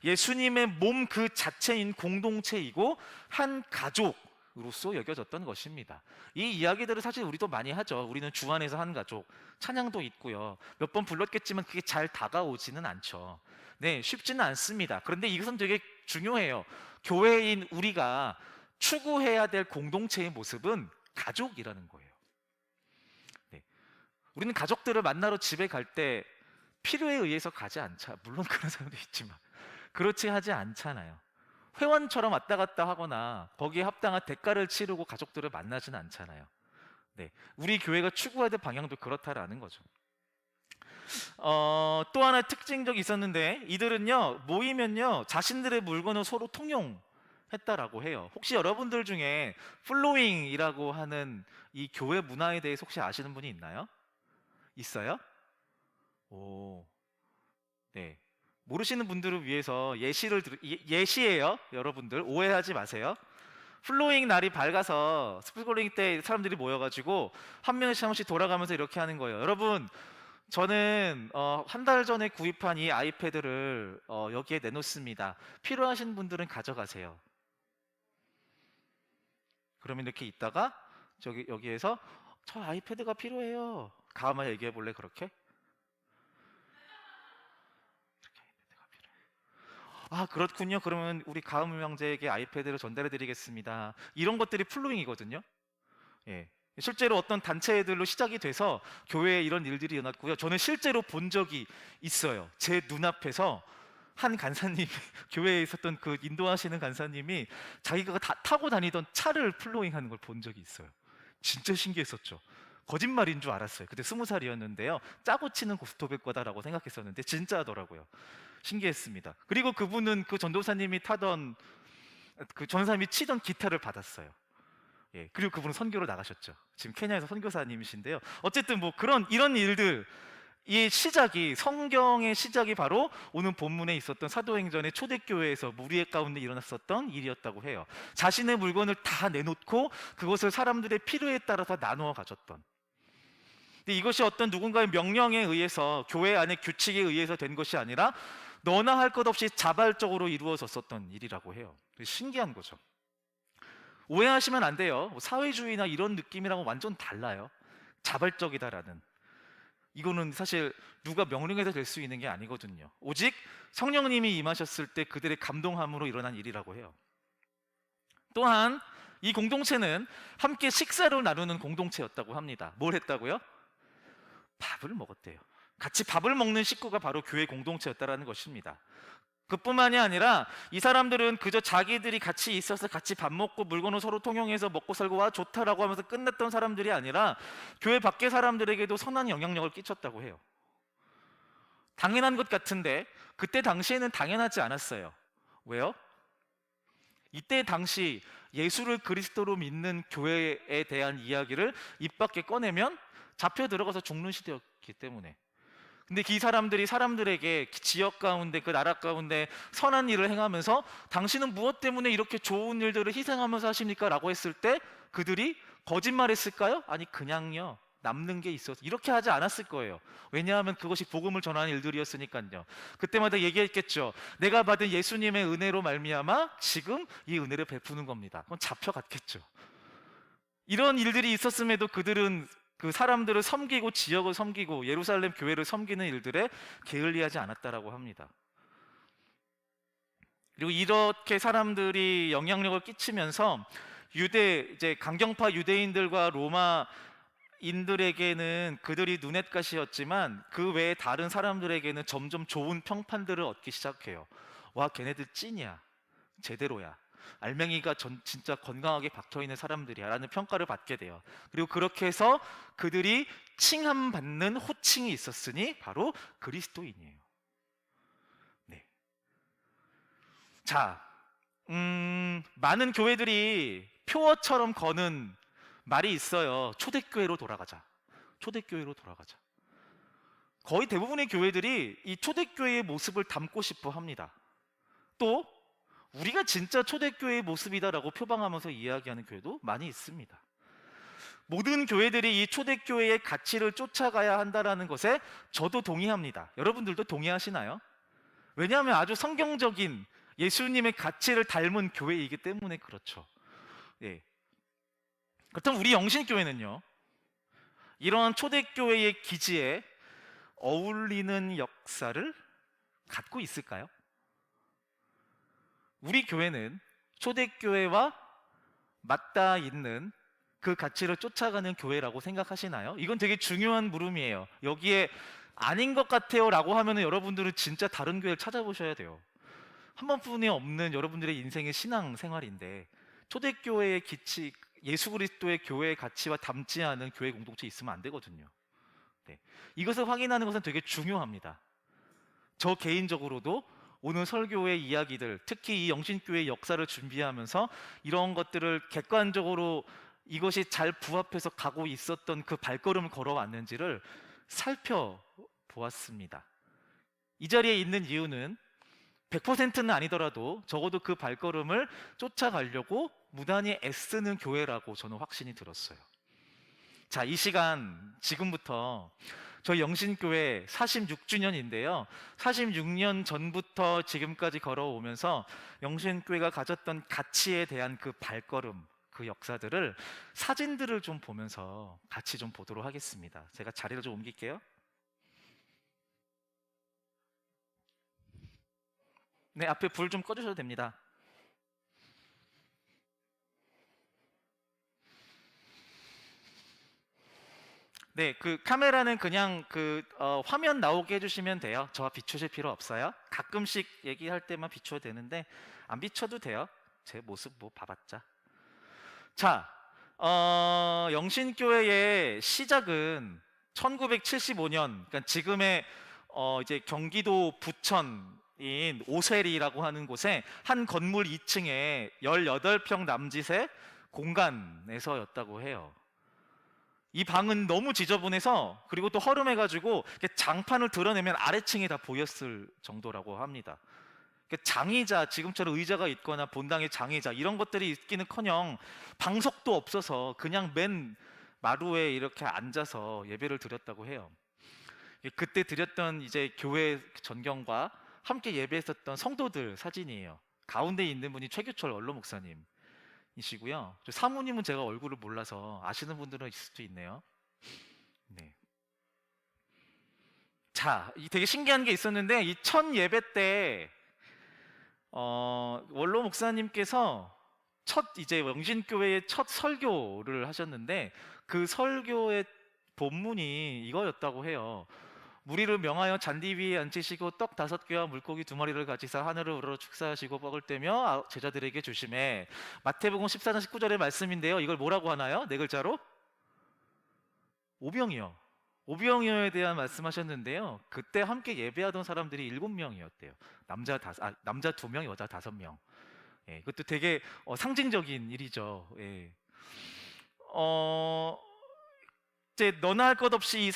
예수님의 몸 그 자체인 공동체이고 한 가족으로서 여겨졌던 것입니다. 이 이야기들을 사실 우리도 많이 하죠. 우리는 주 안에서 한 가족, 찬양도 있고요. 몇 번 불렀겠지만 그게 잘 다가오지는 않죠. 네, 쉽지는 않습니다. 그런데 이것은 되게 중요해요. 교회인 우리가 추구해야 될 공동체의 모습은 가족이라는 거예요. 네. 우리는 가족들을 만나러 집에 갈 때 필요에 의해서 가지 않자. 물론 그런 사람도 있지만 그렇지 하지 않잖아요. 회원처럼 왔다 갔다 하거나 거기에 합당한 대가를 치르고 가족들을 만나지는 않잖아요. 네. 우리 교회가 추구해야 될 방향도 그렇다라는 거죠. 또 하나 특징적이 있었는데 이들은요, 모이면요, 자신들의 물건을 서로 통용했다라고 해요. 혹시 여러분들 중에 플로잉이라고 하는 이 교회 문화에 대해서 혹시 아시는 분이 있나요? 있어요? 오, 네. 모르시는 분들을 위해서 예시예요. 여러분들 오해하지 마세요. 플로잉 날이 밝아서 스플로잉 때 사람들이 모여가지고 한 명씩 돌아가면서 이렇게 하는 거예요. 여러분, 저는 한 달 전에 구입한 이 아이패드를 여기에 내놓습니다. 필요하신 분들은 가져가세요. 그러면 이렇게 있다가 여기에서 저 아이패드가 필요해요. 가만 얘기해 볼래 그렇게? 아, 그렇군요. 그러면 우리 가음 형제에게 아이패드를 전달해 드리겠습니다. 이런 것들이 플로잉이거든요. 예. 실제로 어떤 단체들로 시작이 돼서 교회에 이런 일들이 일어났고요. 저는 실제로 본 적이 있어요. 제 눈앞에서 한 간사님이 교회에 있었던 그 인도하시는 간사님이 자기가 타고 다니던 차를 플로잉하는 걸 본 적이 있어요. 진짜 신기했었죠. 거짓말인 줄 알았어요. 그때 20살이었는데요. 짜고 치는 고스톱일 거다라고 생각했었는데 진짜더라고요. 신기했습니다. 그리고 그분은 그 전도사님이 타던 그 전사님이 치던 기타를 받았어요. 예, 그리고 그분은 선교로 나가셨죠. 지금 케냐에서 선교사님이신데요. 어쨌든 뭐 이런 일들, 이 시작이, 성경의 시작이 바로 오늘 본문에 있었던 사도행전의 초대교회에서 무리 가운데 일어났었던 일이었다고 해요. 자신의 물건을 다 내놓고 그것을 사람들의 필요에 따라서 나누어 가졌던. 근데 이것이 어떤 누군가의 명령에 의해서, 교회 안의 규칙에 의해서 된 것이 아니라 너나 할 것 없이 자발적으로 이루어졌었던 일이라고 해요. 신기한 거죠. 오해하시면 안 돼요. 사회주의나 이런 느낌이랑은 완전 달라요. 자발적이다라는. 이거는 사실 누가 명령해서 될 수 있는 게 아니거든요. 오직 성령님이 임하셨을 때 그들의 감동함으로 일어난 일이라고 해요. 또한 이 공동체는 함께 식사를 나누는 공동체였다고 합니다. 뭘 했다고요? 밥을 먹었대요. 같이 밥을 먹는 식구가 바로 교회 공동체였다라는 것입니다. 그뿐만이 아니라 이 사람들은 그저 자기들이 같이 있어서 같이 밥 먹고 물건을 서로 통용해서 먹고 살고 와 좋다라고 하면서 끝냈던 사람들이 아니라 교회 밖의 사람들에게도 선한 영향력을 끼쳤다고 해요. 당연한 것 같은데 그때 당시에는 당연하지 않았어요. 왜요? 이때 당시 예수를 그리스도로 믿는 교회에 대한 이야기를 입 밖에 꺼내면 잡혀 들어가서 죽는 시대였기 때문에. 근데 이 사람들이 사람들에게 지역 가운데 그 나라 가운데 선한 일을 행하면서 당신은 무엇 때문에 이렇게 좋은 일들을 희생하면서 하십니까? 라고 했을 때 그들이 거짓말했을까요? 아니 그냥요 남는 게 있어서 이렇게 하지 않았을 거예요. 왜냐하면 그것이 복음을 전하는 일들이었으니까요. 그때마다 얘기했겠죠. 내가 받은 예수님의 은혜로 말미암아 지금 이 은혜를 베푸는 겁니다. 그건 잡혀갔겠죠. 이런 일들이 있었음에도 그들은 그 사람들을 섬기고 지역을 섬기고 예루살렘 교회를 섬기는 일들에 게을리하지 않았다라고 합니다. 그리고 이렇게 사람들이 영향력을 끼치면서 이제 강경파 유대인들과 로마인들에게는 그들이 눈엣가시였지만 그 외에 다른 사람들에게는 점점 좋은 평판들을 얻기 시작해요. 와, 걔네들 찐이야, 제대로야, 알맹이가 진짜 건강하게 박혀있는 사람들이야 라는 평가를 받게 돼요. 그리고 그렇게 해서 그들이 칭함받는 호칭이 있었으니 바로 그리스도인이에요. 네. 자, 많은 교회들이 표어처럼 거는 말이 있어요. 초대교회로 돌아가자. 초대교회로 돌아가자. 거의 대부분의 교회들이 이 초대교회의 모습을 담고 싶어 합니다. 또 우리가 진짜 초대교회의 모습이다라고 표방하면서 이야기하는 교회도 많이 있습니다. 모든 교회들이 이 초대교회의 가치를 쫓아가야 한다는 것에 저도 동의합니다. 여러분들도 동의하시나요? 왜냐하면 아주 성경적인 예수님의 가치를 닮은 교회이기 때문에 그렇죠. 예. 그렇다면 우리 영신교회는요, 이러한 초대교회의 기지에 어울리는 역사를 갖고 있을까요? 우리 교회는 초대교회와 맞닿아 있는 그 가치를 쫓아가는 교회라고 생각하시나요? 이건 되게 중요한 물음이에요. 여기에 아닌 것 같아요 라고 하면 여러분들은 진짜 다른 교회를 찾아보셔야 돼요. 한 번뿐이 없는 여러분들의 인생의 신앙 생활인데 초대교회의 기치, 예수 그리스도의 교회의 가치와 닮지 않은 교회 공동체 있으면 안 되거든요. 네. 이것을 확인하는 것은 되게 중요합니다. 저 개인적으로도 오늘 설교의 이야기들, 특히 이 영신교회의 역사를 준비하면서 이런 것들을 객관적으로 이것이 잘 부합해서 가고 있었던 그 발걸음을 걸어왔는지를 살펴보았습니다. 이 자리에 있는 이유는 100%는 아니더라도 적어도 그 발걸음을 쫓아가려고 무단히 애쓰는 교회라고 저는 확신이 들었어요. 자, 이 시간 지금부터 저희 영신교회 46주년인데요. 46년 전부터 지금까지 걸어오면서 영신교회가 가졌던 가치에 대한 그 발걸음, 그 역사들을 사진들을 좀 보면서 같이 좀 보도록 하겠습니다. 제가 자리를 좀 옮길게요. 네, 앞에 불 좀 꺼주셔도 됩니다. 네, 그 카메라는 그냥 화면 나오게 해주시면 돼요. 저와 비추실 필요 없어요. 가끔씩 얘기할 때만 비춰도 되는데 안 비춰도 돼요. 제 모습 뭐 봐봤자. 자, 영신교회의 시작은 1975년, 그러니까 지금의 이제 경기도 부천인 오세리라고 하는 곳에 한 건물 2층에 18평 남짓의 공간에서였다고 해요. 이 방은 너무 지저분해서 그리고 또 허름해가지고 장판을 드러내면 아래층이 다 보였을 정도라고 합니다. 장의자, 지금처럼 의자가 있거나 본당의 장의자 이런 것들이 있기는커녕 방석도 없어서 그냥 맨 마루에 이렇게 앉아서 예배를 드렸다고 해요. 그때 드렸던 이제 교회 전경과 함께 예배했었던 성도들 사진이에요. 가운데 있는 분이 최규철 원로 목사님 이시고요. 사모님은 제가 얼굴을 몰라서 아시는 분들은 있을 수도 있네요. 네. 자, 되게 신기한 게 있었는데 이 첫 예배 때 원로 목사님께서 이제 영신교회의 첫 설교를 하셨는데 그 설교의 본문이 이거였다고 해요. 무리를 명하여 잔디 위에 앉히시고 떡 5개와 물고기 2마리를 가지사 하늘을 우러러 축사하시고 뻑을 떼며 제자들에게 주시매. 마태복음 14장 19절의 말씀인데요. 이걸 뭐라고 하나요? 네 글자로? 오병이어. 오병이어에 대한 말씀하셨는데요. 그때 함께 예배하던 사람들이 7명이었대요. 남자 2명, 여자 5명. 예, 그것도 되게 상징적인 일이죠. 예. 이제 너나 할 것 없이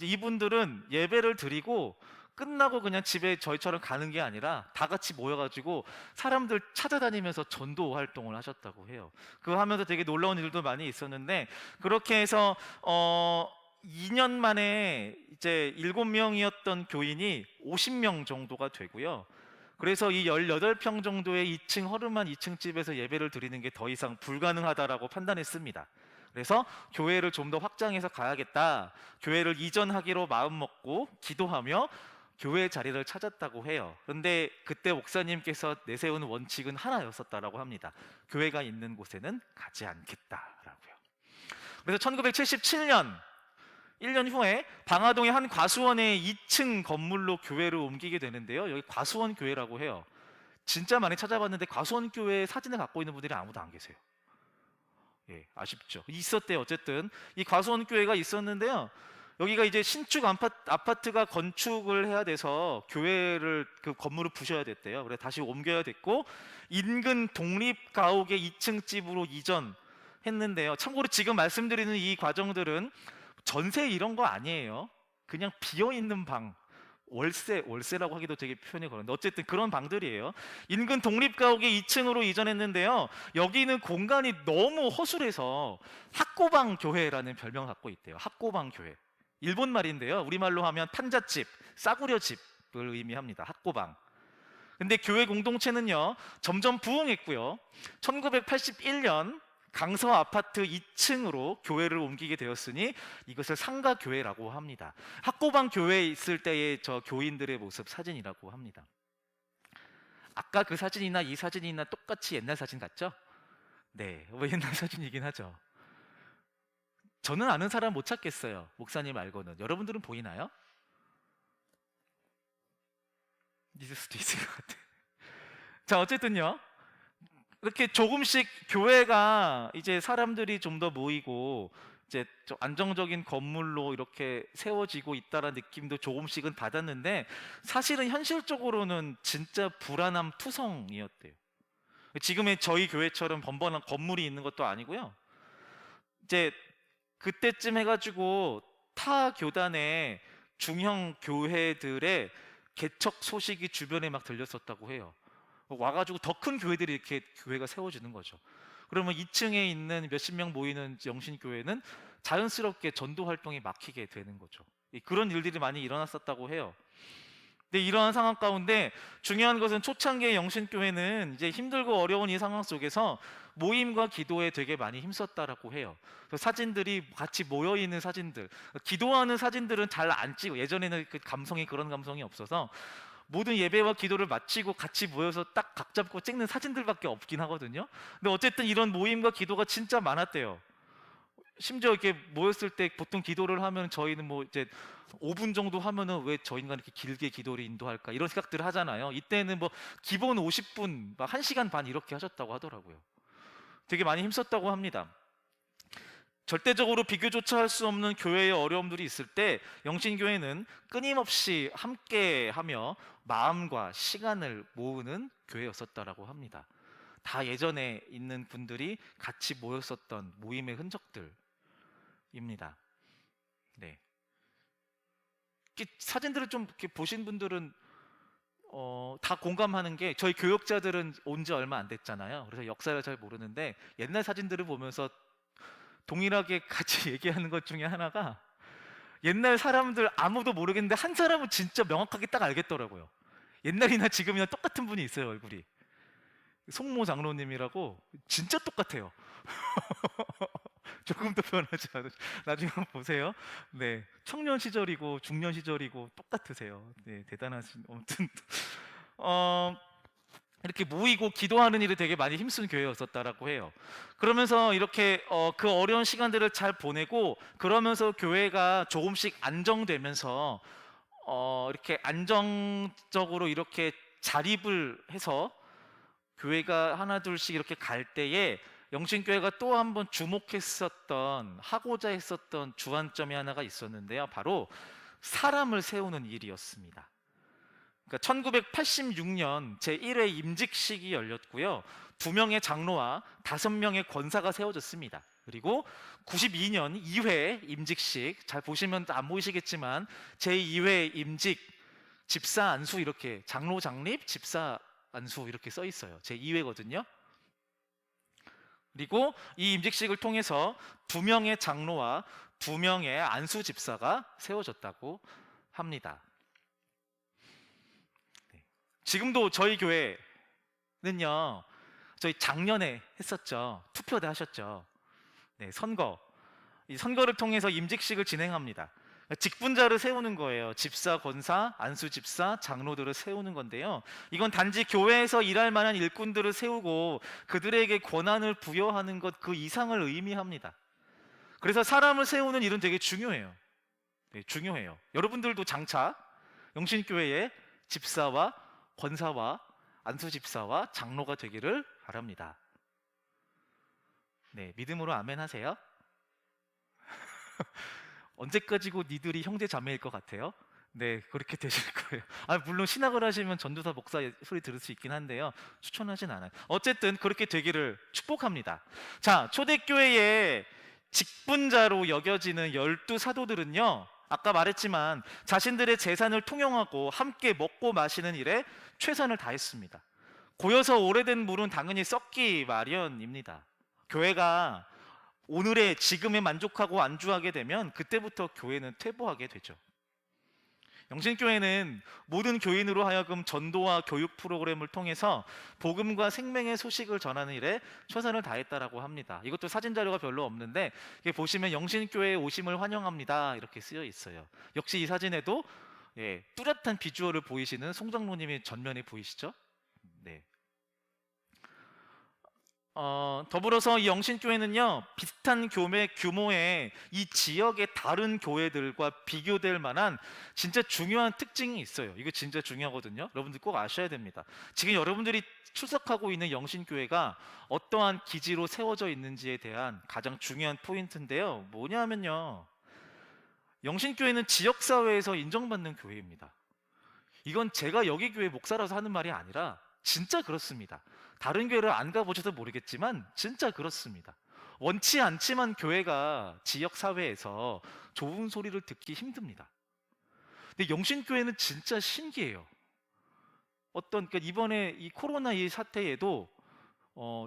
이분들은 예배를 드리고 끝나고 그냥 집에 저희처럼 가는 게 아니라 다 같이 모여가지고 사람들 찾아다니면서 전도 활동을 하셨다고 해요. 그거 하면서 되게 놀라운 일도 많이 있었는데, 그렇게 해서 2년 만에 이제 7명이었던 교인이 50명 정도가 되고요. 그래서 이 18평 정도의 2층 허름한 2층 집에서 예배를 드리는 게 더 이상 불가능하다라고 판단했습니다. 그래서 교회를 좀 더 확장해서 가야겠다. 교회를 이전하기로 마음먹고 기도하며 교회 자리를 찾았다고 해요. 그런데 그때 목사님께서 내세운 원칙은 하나였었다라고 합니다. 교회가 있는 곳에는 가지 않겠다라고요. 그래서 1977년 1년 후에 방화동의 한 과수원의 2층 건물로 교회를 옮기게 되는데요. 여기 과수원 교회라고 해요. 진짜 많이 찾아봤는데 과수원 교회 사진을 갖고 있는 분들이 아무도 안 계세요. 예, 아쉽죠. 있었대요. 어쨌든 이 과수원 교회가 있었는데요. 여기가 이제 신축 아파트가 건축을 해야 돼서 교회를 그 건물을 부셔야 됐대요. 그래서 다시 옮겨야 됐고 인근 독립가옥의 2층 집으로 이전했는데요. 참고로 지금 말씀드리는 이 과정들은 전세 이런 거 아니에요. 그냥 비어 있는 방, 월세라고 하기도 되게 표현이 그런데 어쨌든 그런 방들이에요. 인근 독립가옥의 2층으로 이전했는데요. 여기는 공간이 너무 허술해서 학고방 교회라는 별명을 갖고 있대요. 학고방 교회. 일본 말인데요. 우리말로 하면 판잣집, 싸구려 집을 의미합니다. 학고방. 근데 교회 공동체는요, 점점 부흥했고요. 1981년 강서 아파트 2층으로 교회를 옮기게 되었으니 이것을 상가교회라고 합니다. 학고방 교회에 있을 때의 저 교인들의 모습 사진이라고 합니다. 아까 그 사진이나 이 사진이나 똑같이 옛날 사진 같죠? 네, 옛날 사진이긴 하죠. 저는 아는 사람 못 찾겠어요. 목사님 말고는. 여러분들은 보이나요? 있을 수도 있을 것 같아요. 자, 어쨌든요. 이렇게 조금씩 교회가 이제 사람들이 좀 더 모이고 이제 좀 안정적인 건물로 이렇게 세워지고 있다라는 느낌도 조금씩은 받았는데 사실은 현실적으로는 진짜 불안함 투성이었대요. 지금의 저희 교회처럼 번번한 건물이 있는 것도 아니고요. 이제 그때쯤 해가지고 타 교단의 중형 교회들의 개척 소식이 주변에 막 들렸었다고 해요. 와가지고 더 큰 교회들이 이렇게 교회가 세워지는 거죠. 그러면 2층에 있는 몇십 명 모이는 영신교회는 자연스럽게 전도 활동이 막히게 되는 거죠. 그런 일들이 많이 일어났었다고 해요. 근데 이러한 상황 가운데 중요한 것은 초창기의 영신교회는 이제 힘들고 어려운 이 상황 속에서 모임과 기도에 되게 많이 힘썼다라고 해요. 사진들이 같이 모여 있는 사진들, 기도하는 사진들은 잘 안 찍고, 예전에는 그 감성이 그런 감성이 없어서 모든 예배와 기도를 마치고 같이 모여서 딱 각 잡고 찍는 사진들밖에 없긴 하거든요. 근데 어쨌든 이런 모임과 기도가 진짜 많았대요. 심지어 이렇게 모였을 때 보통 기도를 하면 저희는 뭐 이제 5분 정도 하면은 왜 저 인간 이렇게 길게 기도를 인도할까 이런 생각들을 하잖아요. 이때는 뭐 기본 50분, 막 1시간 반 이렇게 하셨다고 하더라고요. 되게 많이 힘썼다고 합니다. 절대적으로 비교조차 할 수 없는 교회의 어려움들이 있을 때 영신교회는 끊임없이 함께하며 마음과 시간을 모으는 교회였었다라고 합니다. 다 예전에 있는 분들이 같이 모였었던 모임의 흔적들입니다. 네. 사진들을 좀 이렇게 보신 분들은 다 공감하는 게 저희 교역자들은 온 지 얼마 안 됐잖아요. 그래서 역사를 잘 모르는데 옛날 사진들을 보면서 동일하게 같이 얘기하는 것 중에 하나가 옛날 사람들 아무도 모르겠는데 한 사람은 진짜 명확하게 딱 알겠더라고요. 옛날이나 지금이나 똑같은 분이 있어요. 얼굴이 송모 장로님이라고 진짜 똑같아요. 조금도 변하지 않으 나중에 한번 보세요. 네, 청년 시절이고 중년 시절이고 똑같으세요. 네, 대단하신. 아무튼 이렇게 모이고 기도하는 일이 되게 많이 힘쓴 교회였었다라고 해요. 그러면서 이렇게 그 어려운 시간들을 잘 보내고 그러면서 교회가 조금씩 안정되면서 이렇게 안정적으로 이렇게 자립을 해서 교회가 하나둘씩 이렇게 갈 때에 영신교회가 또 한 번 주목했었던, 하고자 했었던 주안점이 하나가 있었는데요. 바로 사람을 세우는 일이었습니다. 그러니까 1986년 제1회 임직식이 열렸고요. 2명의 장로와 5명의 권사가 세워졌습니다. 그리고 92년 2회 임직식, 잘 보시면 안 보이시겠지만 제2회 임직 집사 안수, 이렇게 장로 장립 집사 안수 이렇게 써 있어요. 제2회거든요. 그리고 이 임직식을 통해서 2명의 장로와 2명의 안수 집사가 세워졌다고 합니다. 지금도 저희 교회는요, 저희 작년에 했었죠. 투표대 하셨죠. 네, 선거. 이 선거를 통해서 임직식을 진행합니다. 직분자를 세우는 거예요. 집사, 권사, 안수 집사, 장로들을 세우는 건데요. 이건 단지 교회에서 일할 만한 일꾼들을 세우고 그들에게 권한을 부여하는 것 그 이상을 의미합니다. 그래서 사람을 세우는 일은 되게 중요해요. 네, 중요해요. 여러분들도 장차 영신교회의 집사와 권사와 안수 집사와 장로가 되기를 바랍니다. 네, 믿음으로 아멘 하세요. 언제까지고 니들이 형제 자매일 것 같아요? 네, 그렇게 되실 거예요. 물론 신학을 하시면 전도사 목사 소리 들을 수 있긴 한데요, 추천하진 않아요. 어쨌든 그렇게 되기를 축복합니다. 자, 초대교회의 직분자로 여겨지는 12사도들은요, 아까 말했지만 자신들의 재산을 통용하고 함께 먹고 마시는 일에 최선을 다했습니다. 고여서 오래된 물은 당연히 썩기 마련입니다. 교회가 오늘의 지금에 만족하고 안주하게 되면 그때부터 교회는 퇴보하게 되죠. 영신교회는 모든 교인으로 하여금 전도와 교육 프로그램을 통해서 복음과 생명의 소식을 전하는 일에 최선을 다했다라고 합니다. 이것도 사진 자료가 별로 없는데 이게 보시면 영신교회에 오심을 환영합니다 이렇게 쓰여 있어요. 역시 이 사진에도 뚜렷한 비주얼을 보이시는 송장로님이 전면에 보이시죠? 네. 더불어서 이 영신교회는요, 비슷한 규모의 이 지역의 다른 교회들과 비교될 만한 진짜 중요한 특징이 있어요. 이거 진짜 중요하거든요. 여러분들 꼭 아셔야 됩니다. 지금 여러분들이 출석하고 있는 영신교회가 어떠한 기지로 세워져 있는지에 대한 가장 중요한 포인트인데요. 뭐냐면요, 영신교회는 지역사회에서 인정받는 교회입니다. 이건 제가 여기 교회 목사라서 하는 말이 아니라 진짜 그렇습니다. 다른 교회를 안 가보셔서 모르겠지만 진짜 그렇습니다. 원치 않지만 교회가 지역사회에서 좋은 소리를 듣기 힘듭니다. 근데 영신교회는 진짜 신기해요. 그러니까 이번에 이 코로나 이 사태에도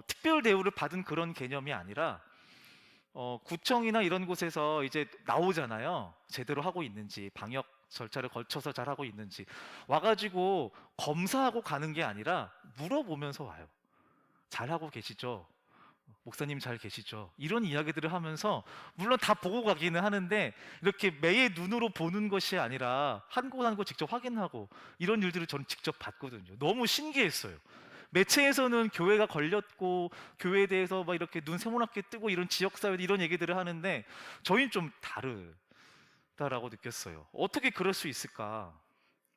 특별 대우를 받은 그런 개념이 아니라 구청이나 이런 곳에서 이제 나오잖아요. 제대로 하고 있는지, 방역 절차를 거쳐서 잘 하고 있는지 와가지고 검사하고 가는 게 아니라 물어보면서 와요. 잘하고 계시죠? 목사님 잘 계시죠? 이런 이야기들을 하면서 물론 다 보고 가기는 하는데 이렇게 매의 눈으로 보는 것이 아니라 한 곳 한 곳 직접 확인하고 이런 일들을 저는 직접 봤거든요. 너무 신기했어요. 매체에서는 교회가 걸렸고 교회에 대해서 막 이렇게 눈 세모나게 뜨고 이런 지역사회 이런 얘기들을 하는데 저희는 좀 다르다라고 느꼈어요. 어떻게 그럴 수 있을까?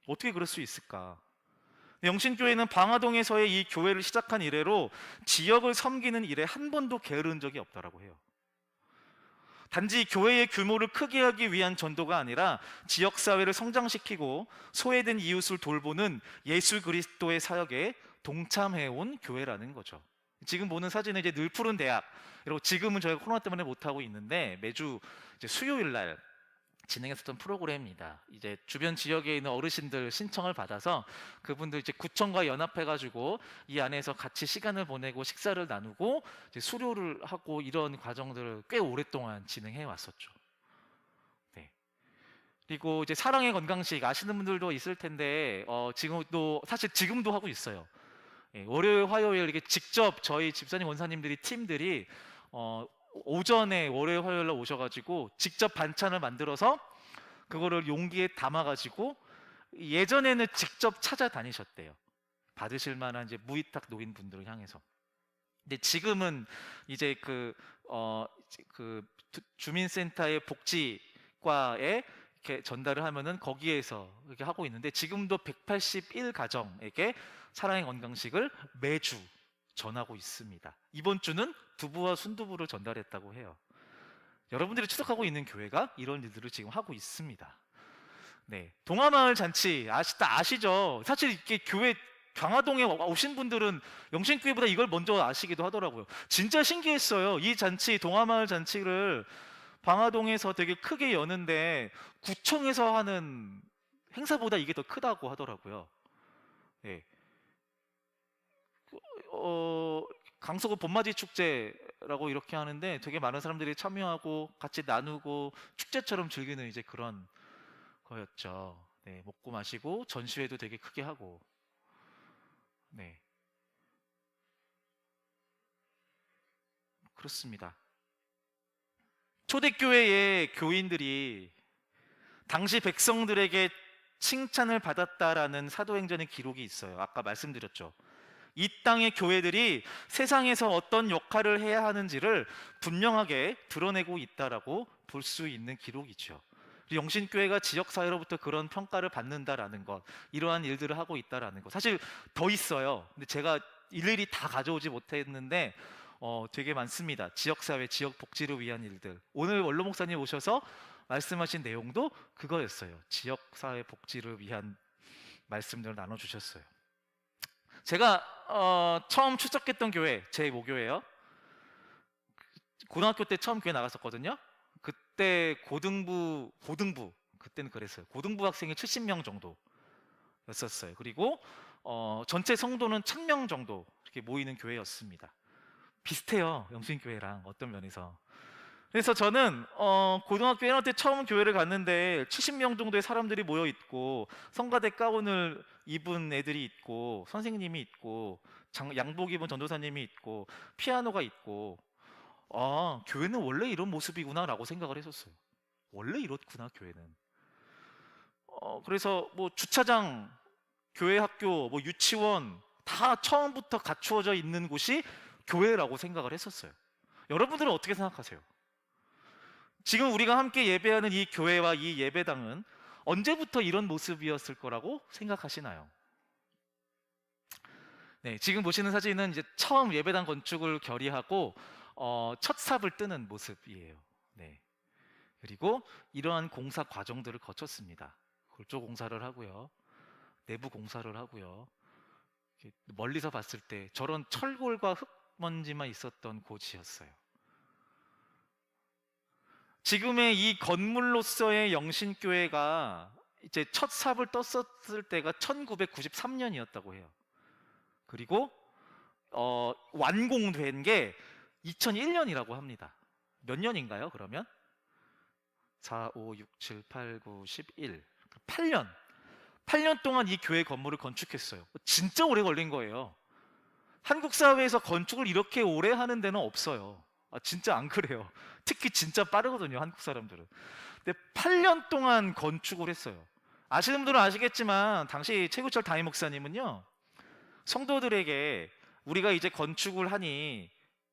어떻게 그럴 수 있을까? 영신교회는 방화동에서의 이 교회를 시작한 이래로 지역을 섬기는 일에 한 번도 게으른 적이 없다라고 해요. 단지 교회의 규모를 크게 하기 위한 전도가 아니라 지역사회를 성장시키고 소외된 이웃을 돌보는 예수 그리스도의 사역에 동참해온 교회라는 거죠. 지금 보는 사진은 이제 늘푸른 대학, 그리고 지금은 저희가 코로나 때문에 못하고 있는데 매주 이제 수요일 날 진행했었던 프로그램입니다. 이제 주변 지역에 있는 어르신들 신청을 받아서 그분들 이제 구청과 연합해가지고 이 안에서 같이 시간을 보내고 식사를 나누고 이제 수료를 하고 이런 과정들을 꽤 오랫동안 진행해 왔었죠. 네. 그리고 이제 사랑의 건강식 아시는 분들도 있을 텐데 지금도 사실 지금도 하고 있어요. 월요일, 화요일 이렇게 직접 저희 집사님 원사님들이 팀들이 오전에 월요일, 화요일에 오셔가지고 직접 반찬을 만들어서 그거를 용기에 담아가지고 예전에는 직접 찾아다니셨대요. 받으실 만한 이제 무위탁 노인분들을 향해서. 근데 지금은 이제 그 주민센터의 복지과에 이렇게 전달을 하면은 거기에서 이렇게 하고 있는데 지금도 181가정에게 사랑의 건강식을 매주 전하고 있습니다. 이번 주는 두부와 순두부를 전달했다고 해요. 여러분들이 추석하고 있는 교회가 이런 일들을 지금 하고 있습니다. 네, 동화마을 잔치 아시죠? 사실 이렇게 교회 강화동에 오신 분들은 영신교회보다 이걸 먼저 아시기도 하더라고요. 진짜 신기했어요. 이 잔치, 동화마을 잔치를 방화동에서 되게 크게 여는데 구청에서 하는 행사보다 이게 더 크다고 하더라고요. 예. 강서구 봄맞이 축제라고 이렇게 하는데 되게 많은 사람들이 참여하고 같이 나누고 축제처럼 즐기는 이제 그런 거였죠. 네, 먹고 마시고 전시회도 되게 크게 하고. 네. 그렇습니다. 초대교회의 교인들이 당시 백성들에게 칭찬을 받았다라는 사도행전의 기록이 있어요. 아까 말씀드렸죠. 이 땅의 교회들이 세상에서 어떤 역할을 해야 하는지를 분명하게 드러내고 있다라고 볼 수 있는 기록이죠. 영신교회가 지역사회로부터 그런 평가를 받는다라는 것, 이러한 일들을 하고 있다라는 것. 사실 더 있어요. 근데 제가 일일이 다 가져오지 못했는데 되게 많습니다. 지역사회, 지역복지를 위한 일들. 오늘 원로 목사님 오셔서 말씀하신 내용도 그거였어요. 지역사회 복지를 위한 말씀들을 나눠주셨어요. 제가 처음 출석했던 교회, 제 모교예요. 고등학교 때 처음 교회 나갔었거든요. 그때 고등부 그때는 그랬어요. 고등부 학생이 70명 정도였었어요. 그리고 전체 성도는 1000명 정도 이렇게 모이는 교회였습니다. 비슷해요, 영신교회랑 어떤 면에서. 그래서 저는 고등학교 1학년 때 처음 교회를 갔는데 70명 정도의 사람들이 모여 있고 성가대 가운을 입은 애들이 있고 선생님이 있고 양복 입은 전도사님이 있고 피아노가 있고 교회는 원래 이런 모습이구나 라고 생각을 했었어요. 원래 이렇구나 교회는. 그래서 뭐 주차장, 교회 학교, 뭐 유치원 다 처음부터 갖추어져 있는 곳이 교회라고 생각을 했었어요. 여러분들은 어떻게 생각하세요? 지금 우리가 함께 예배하는 이 교회와 이 예배당은 언제부터 이런 모습이었을 거라고 생각하시나요? 네, 지금 보시는 사진은 이제 처음 예배당 건축을 결의하고 첫 삽을 뜨는 모습이에요. 네. 그리고 이러한 공사 과정들을 거쳤습니다. 골조 공사를 하고요, 내부 공사를 하고요. 멀리서 봤을 때 저런 철골과 흙먼지만 있었던 곳이었어요. 지금의 이 건물로서의 영신교회가 이제 첫 삽을 떴을 때가 1993년이었다고 해요. 그리고 완공된 게 2001년이라고 합니다. 몇 년인가요, 그러면? 4, 5, 6, 7, 8, 9, 11 8년 동안 이 교회 건물을 건축했어요. 진짜 오래 걸린 거예요. 한국 사회에서 건축을 이렇게 오래 하는 데는 없어요. 진짜 안 그래요. 특히 진짜 빠르거든요, 한국 사람들은. 근데 8년 동안 건축을 했어요. 아시는 분들은 아시겠지만 당시 최구철 담임 목사님은요, 성도들에게 우리가 이제 건축을 하니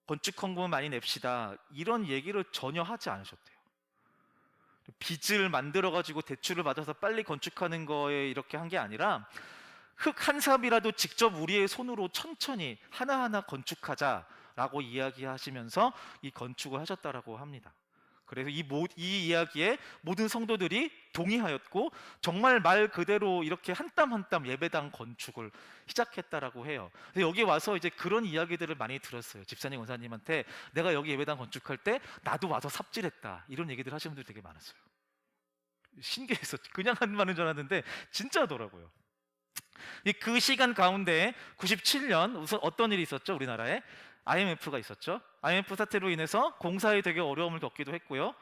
건축 헌금 많이 냅시다, 이런 얘기를 전혀 하지 않으셨대요. 빚을 만들어 가지고 대출을 받아서 빨리 건축하는 거에 이렇게 한 게 아니라 흙 한 삽이라도 직접 우리의 손으로 천천히 하나하나 건축하자라고 이야기하시면서 이 건축을 하셨다라고 합니다. 그래서 이 이야기에 모든 성도들이 동의하였고 정말 말 그대로 이렇게 한 땀 한 땀 예배당 건축을 시작했다라고 해요. 여기 와서 이제 그런 이야기들을 많이 들었어요. 집사님, 원사님한테 내가 여기 예배당 건축할 때 나도 와서 삽질했다, 이런 얘기들 하시는 분들이 되게 많았어요. 신기해서 그냥 한 말인 줄 알았는데 진짜더라고요. 그 시간 가운데 97년 우선 어떤 일이 있었죠? 우리나라에 IMF가 있었죠. IMF 사태로 인해서 공사에 되게 어려움을 겪기도 했고요.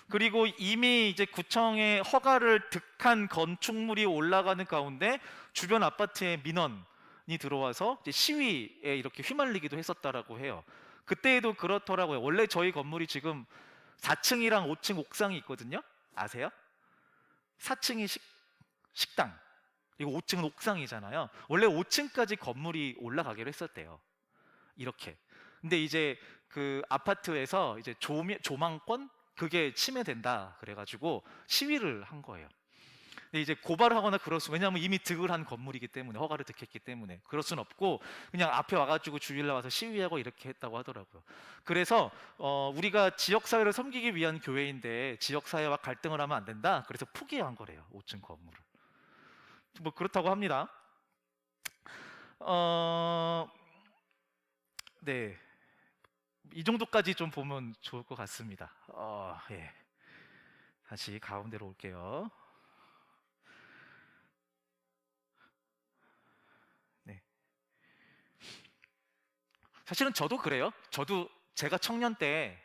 그리고 이미 이제 구청의 허가를 득한 건축물이 올라가는 가운데 주변 아파트에 민원이 들어와서 이제 시위에 이렇게 휘말리기도 했었다라고 해요. 그때에도 그렇더라고요. 원래 저희 건물이 지금 4층이랑 5층 옥상이 있거든요. 아세요? 4층이 식당, 그리고 5층은 옥상이잖아요. 원래 5층까지 건물이 올라가기로 했었대요. 이렇게. 근데 이제 그 아파트에서 이제 조망권, 그게 침해된다 그래가지고 시위를 한 거예요. 근데 이제 고발을 하거나 그럴 수, 왜냐하면 이미 득을 한 건물이기 때문에, 허가를 득했기 때문에 그럴 순 없고 그냥 앞에 와가지고 주일날 와서 시위하고 이렇게 했다고 하더라고요. 그래서 우리가 지역사회를 섬기기 위한 교회인데 지역사회와 갈등을 하면 안 된다, 그래서 포기한 거래요, 5층 건물을. 뭐 그렇다고 합니다. 네, 이 정도까지 좀 보면 좋을 것 같습니다. 예. 다시 가운데로 올게요. 네. 사실은 저도 그래요. 저도 제가 청년 때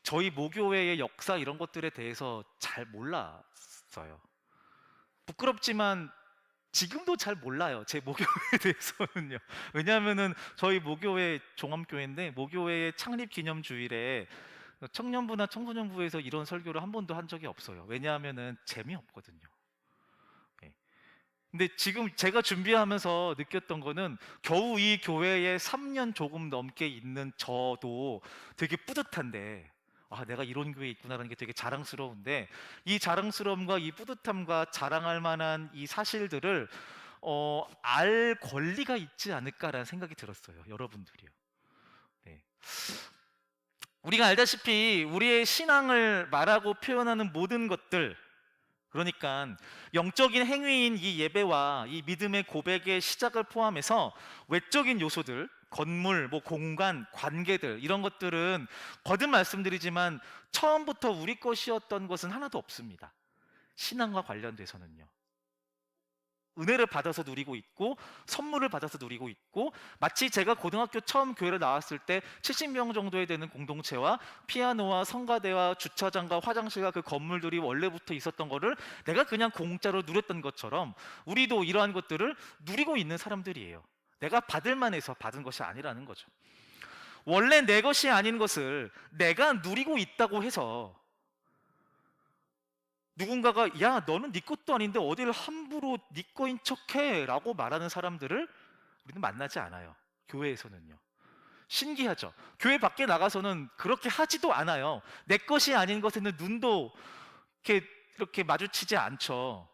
저희 모교회의 역사 이런 것들에 대해서 잘 몰랐어요. 부끄럽지만 지금도 잘 몰라요, 제 모교회에 대해서는요. 왜냐하면은 저희 모교회 종합교회인데 모교회의 창립 기념 주일에 청년부나 청소년부에서 이런 설교를 한 번도 한 적이 없어요. 왜냐하면은 재미없거든요. 예. 근데 지금 제가 준비하면서 느꼈던 거는 겨우 이 교회에 3년 조금 넘게 있는 저도 되게 뿌듯한데, 아, 내가 이런 교회에 있구나라는 게 되게 자랑스러운데, 이 자랑스러움과 이 뿌듯함과 자랑할 만한 이 사실들을 알 권리가 있지 않을까라는 생각이 들었어요, 여러분들이요. 네. 우리가 알다시피 우리의 신앙을 말하고 표현하는 모든 것들, 그러니까 영적인 행위인 이 예배와 이 믿음의 고백의 시작을 포함해서 외적인 요소들, 건물, 뭐 공간, 관계들, 이런 것들은 거듭 말씀드리지만 처음부터 우리 것이었던 것은 하나도 없습니다. 신앙과 관련돼서는요. 은혜를 받아서 누리고 있고 선물을 받아서 누리고 있고, 마치 제가 고등학교 처음 교회를 나왔을 때 70명 정도에 되는 공동체와 피아노와 성가대와 주차장과 화장실과 그 건물들이 원래부터 있었던 거를 내가 그냥 공짜로 누렸던 것처럼 우리도 이러한 것들을 누리고 있는 사람들이에요. 내가 받을 만해서 받은 것이 아니라는 거죠. 원래 내 것이 아닌 것을 내가 누리고 있다고 해서 누군가가 야, 너는 네 것도 아닌데 어디를 함부로 네 거인 척해 라고 말하는 사람들을 우리는 만나지 않아요, 교회에서는요. 신기하죠. 교회 밖에 나가서는 그렇게 하지도 않아요. 내 것이 아닌 것에는 눈도 이렇게 마주치지 않죠.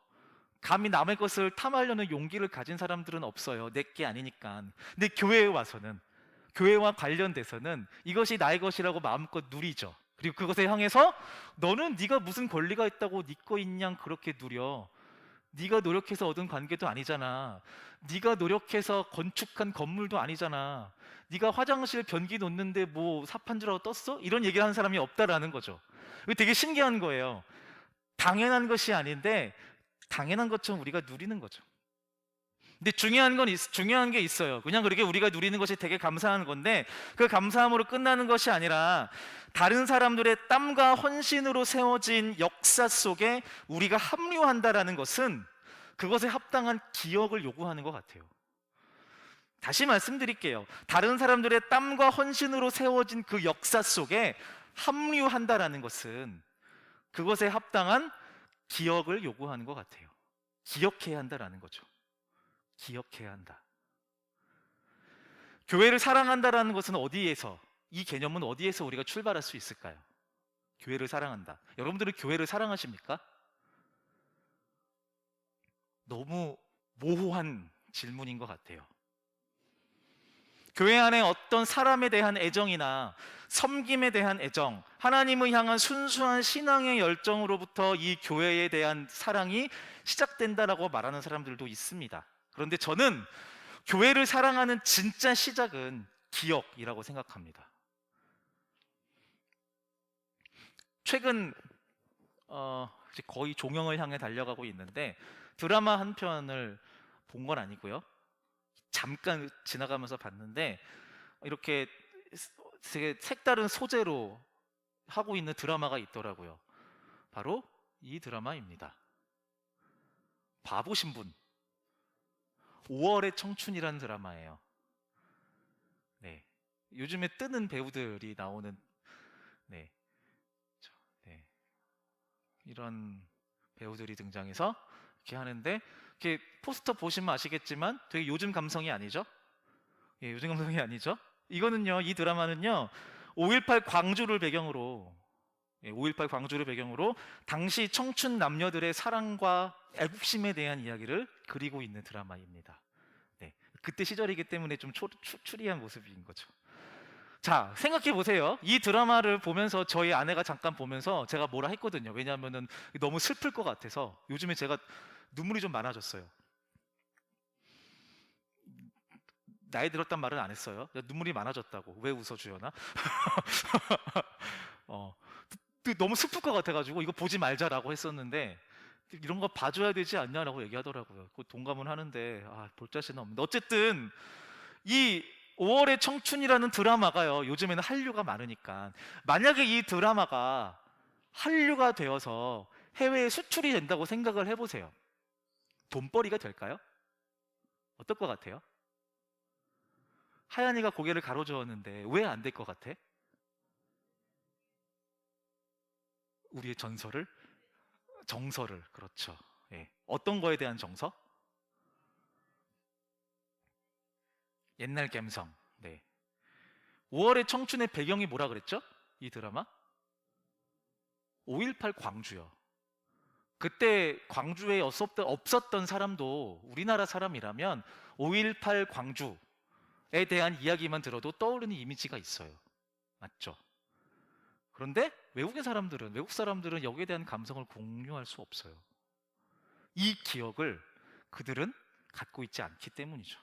감히 남의 것을 탐하려는 용기를 가진 사람들은 없어요, 내 게 아니니까. 근데 교회에 와서는, 교회와 관련돼서는 이것이 나의 것이라고 마음껏 누리죠. 그리고 그것에 향해서 너는 네가 무슨 권리가 있다고 네 거 있냐 그렇게 누려. 네가 노력해서 얻은 관계도 아니잖아. 네가 노력해서 건축한 건물도 아니잖아. 네가 화장실 변기 놓는데 뭐 사판주라고 떴어? 이런 얘기를 하는 사람이 없다라는 거죠. 이거 되게 신기한 거예요. 당연한 것이 아닌데 당연한 것처럼 우리가 누리는 거죠. 근데 중요한 게 있어요. 그냥 그렇게 우리가 누리는 것이 되게 감사한 건데 그 감사함으로 끝나는 것이 아니라 다른 사람들의 땀과 헌신으로 세워진 역사 속에 우리가 합류한다라는 것은 그것에 합당한 기억을 요구하는 것 같아요. 다시 말씀드릴게요. 다른 사람들의 땀과 헌신으로 세워진 그 역사 속에 합류한다라는 것은 그것에 합당한 기억을 요구하는 것 같아요. 기억해야 한다라는 거죠. 기억해야 한다. 교회를 사랑한다라는 것은 어디에서, 이 개념은 어디에서 우리가 출발할 수 있을까요? 교회를 사랑한다. 여러분들은 교회를 사랑하십니까? 너무 모호한 질문인 것 같아요. 교회 안에 어떤 사람에 대한 애정이나 섬김에 대한 애정, 하나님을 향한 순수한 신앙의 열정으로부터 이 교회에 대한 사랑이 시작된다라고 말하는 사람들도 있습니다. 그런데 저는 교회를 사랑하는 진짜 시작은 기억이라고 생각합니다. 최근 이제 거의 종영을 향해 달려가고 있는데 드라마 한 편을 본 건 아니고요. 잠깐 지나가면서 봤는데 이렇게 되게 색다른 소재로 하고 있는 드라마가 있더라고요. 바로 이 드라마입니다. 봐보신 분? 5월의 청춘이라는 드라마예요. 네, 요즘에 뜨는 배우들이 나오는 네, 이런 배우들이 등장해서 이렇게 하는데, 이렇게 포스터 보시면 아시겠지만 되게 요즘 감성이 아니죠? 요즘 감성이 아니죠? 이거는요, 이 드라마는요 5.18 광주를 배경으로 5.18 광주를 배경으로 당시 청춘 남녀들의 사랑과 애국심에 대한 이야기를 그리고 있는 드라마입니다. 네, 그때 시절이기 때문에 좀 추리한 모습인 거죠. 자, 생각해 보세요. 이 드라마를 보면서 저희 아내가 잠깐 보면서 제가 뭐라 했거든요. 왜냐하면은 너무 슬플 것 같아서. 요즘에 제가 눈물이 좀 많아졌어요. 나이 들었단 말은 안 했어요. 눈물이 많아졌다고. 왜 웃어 주연아? 너무 슬플 것 같아가지고 이거 보지 말자라고 했었는데 이런 거 봐줘야 되지 않냐라고 얘기하더라고요. 그 동감은 하는데 볼 자신은 없는데 어쨌든 이 5월의 청춘이라는 드라마가요. 요즘에는 한류가 많으니까 만약에 이 드라마가 한류가 되어서 해외에 수출이 된다고 생각을 해보세요. 돈벌이가 될까요? 어떨 것 같아요? 하연이가 고개를 가로저었는데 왜 안 될 것 같아? 우리의 정서를 그렇죠. 예. 어떤 거에 대한 정서? 옛날 감성. 네. 5월의 청춘의 배경이 뭐라 그랬죠? 이 드라마? 5.18 광주요. 그때 광주에 없었던 사람도 우리나라 사람이라면 5.18 광주에 대한 이야기만 들어도 떠오르는 이미지가 있어요. 맞죠? 그런데 외국 사람들은 여기에 대한 감성을 공유할 수 없어요. 이 기억을 그들은 갖고 있지 않기 때문이죠.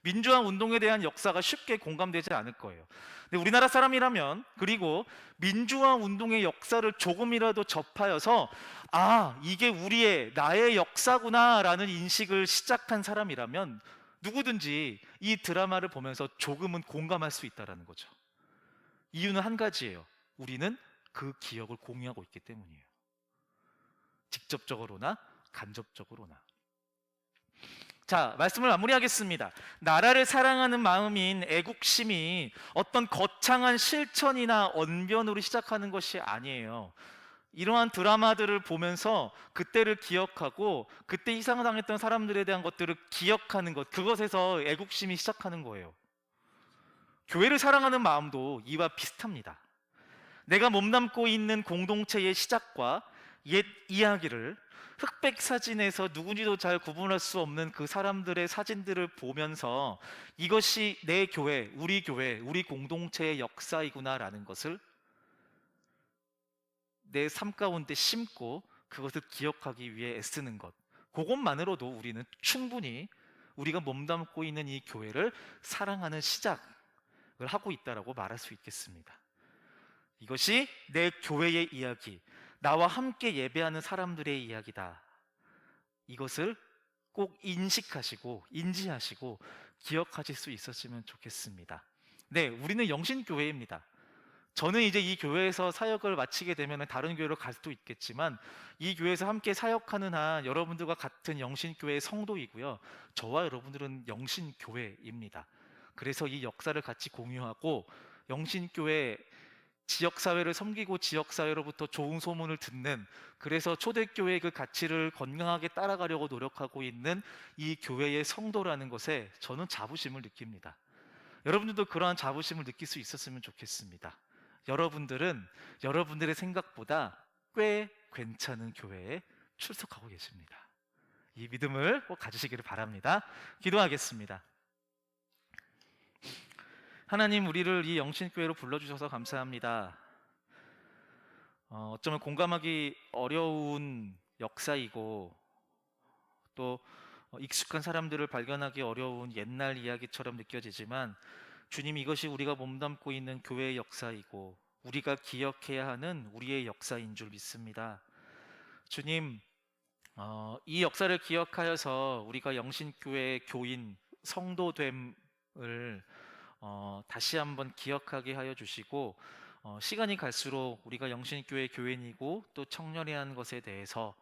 민주화 운동에 대한 역사가 쉽게 공감되지 않을 거예요. 근데 우리나라 사람이라면 그리고 민주화 운동의 역사를 조금이라도 접하여서 이게 나의 역사구나라는 인식을 시작한 사람이라면 누구든지 이 드라마를 보면서 조금은 공감할 수 있다는 거죠. 이유는 한 가지예요. 우리는 그 기억을 공유하고 있기 때문이에요. 직접적으로나 간접적으로나. 자, 말씀을 마무리하겠습니다. 나라를 사랑하는 마음인 애국심이 어떤 거창한 실천이나 언변으로 시작하는 것이 아니에요. 이러한 드라마들을 보면서 그때를 기억하고 그때 희생을 당했던 사람들에 대한 것들을 기억하는 것, 그것에서 애국심이 시작하는 거예요. 교회를 사랑하는 마음도 이와 비슷합니다. 내가 몸담고 있는 공동체의 시작과 옛 이야기를 흑백 사진에서 누구지도 잘 구분할 수 없는 그 사람들의 사진들을 보면서 이것이 내 교회, 우리 공동체의 역사이구나라는 것을 내 삶 가운데 심고 그것을 기억하기 위해 애쓰는 것, 그것만으로도 우리는 충분히 우리가 몸담고 있는 이 교회를 사랑하는 시작을 하고 있다라고 말할 수 있겠습니다. 이것이 내 교회의 이야기, 나와 함께 예배하는 사람들의 이야기다. 이것을 꼭 인지하시고 기억하실 수 있었으면 좋겠습니다. 네, 우리는 영신교회입니다. 저는 이제 이 교회에서 사역을 마치게 되면 다른 교회로 갈 수도 있겠지만 이 교회에서 함께 사역하는 한 여러분들과 같은 영신교회의 성도이고요. 저와 여러분들은 영신교회입니다. 그래서 이 역사를 같이 공유하고 영신교회 지역사회를 섬기고 지역사회로부터 좋은 소문을 듣는, 그래서 초대교회의 그 가치를 건강하게 따라가려고 노력하고 있는 이 교회의 성도라는 것에 저는 자부심을 느낍니다. 여러분들도 그러한 자부심을 느낄 수 있었으면 좋겠습니다. 여러분들은 여러분들의 생각보다 꽤 괜찮은 교회에 출석하고 계십니다. 이 믿음을 꼭 가지시기를 바랍니다. 기도하겠습니다. 하나님, 우리를 이 영신교회로 불러주셔서 감사합니다. 어쩌면 공감하기 어려운 역사이고 또 익숙한 사람들을 발견하기 어려운 옛날 이야기처럼 느껴지지만 주님, 이것이 우리가 몸담고 있는 교회의 역사이고 우리가 기억해야 하는 우리의 역사인 줄 믿습니다. 주님, 이 역사를 기억하여서 우리가 영신교회의 교인, 성도됨을 다시 한번 기억하게 하여 주시고 시간이 갈수록 우리가 영신교회 교인이고 또 청년이라는 것에 대해서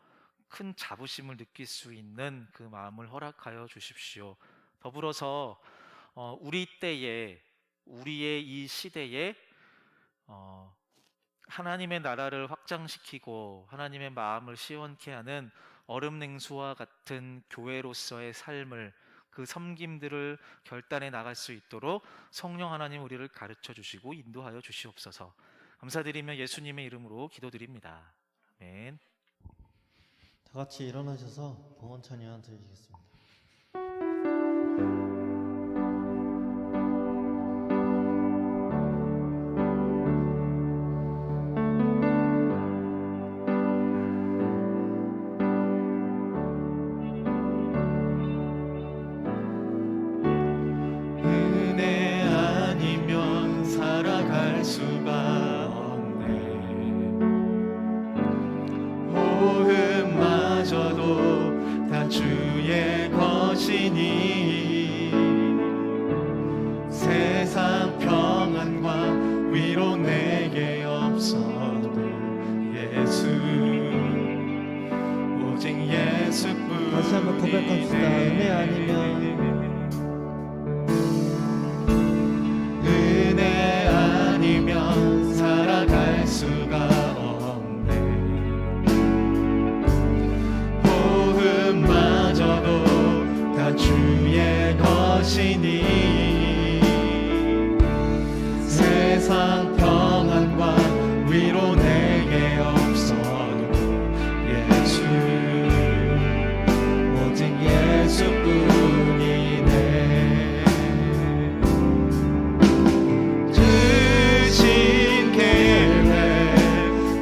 큰 자부심을 느낄 수 있는 그 마음을 허락하여 주십시오. 더불어서 우리 때에, 우리의 이 시대에 하나님의 나라를 확장시키고 하나님의 마음을 시원케 하는 얼음냉수와 같은 교회로서의 삶을, 그 섬김들을 결단해 나갈 수 있도록 성령 하나님 우리를 가르쳐 주시고 인도하여 주시옵소서. 감사드리며 예수님의 이름으로 기도드립니다. 아멘. 다 같이 일어나셔서 봉헌 찬양 드리겠습니다. 은혜 아니면 살아갈 수가 없네. 호흡마저도 다 주의 것이니 세상 평안과 위로 내게 없어도 예수 오직 예수뿐이네. 다시 한번 고백합시다. 은혜 아니면 은혜 아니면 살아갈 수가 없네. 호흡마저도 다 주의 것이니 세상 평안과 위로 내게 없어도 예수 오직 예수뿐이네. 주신 계획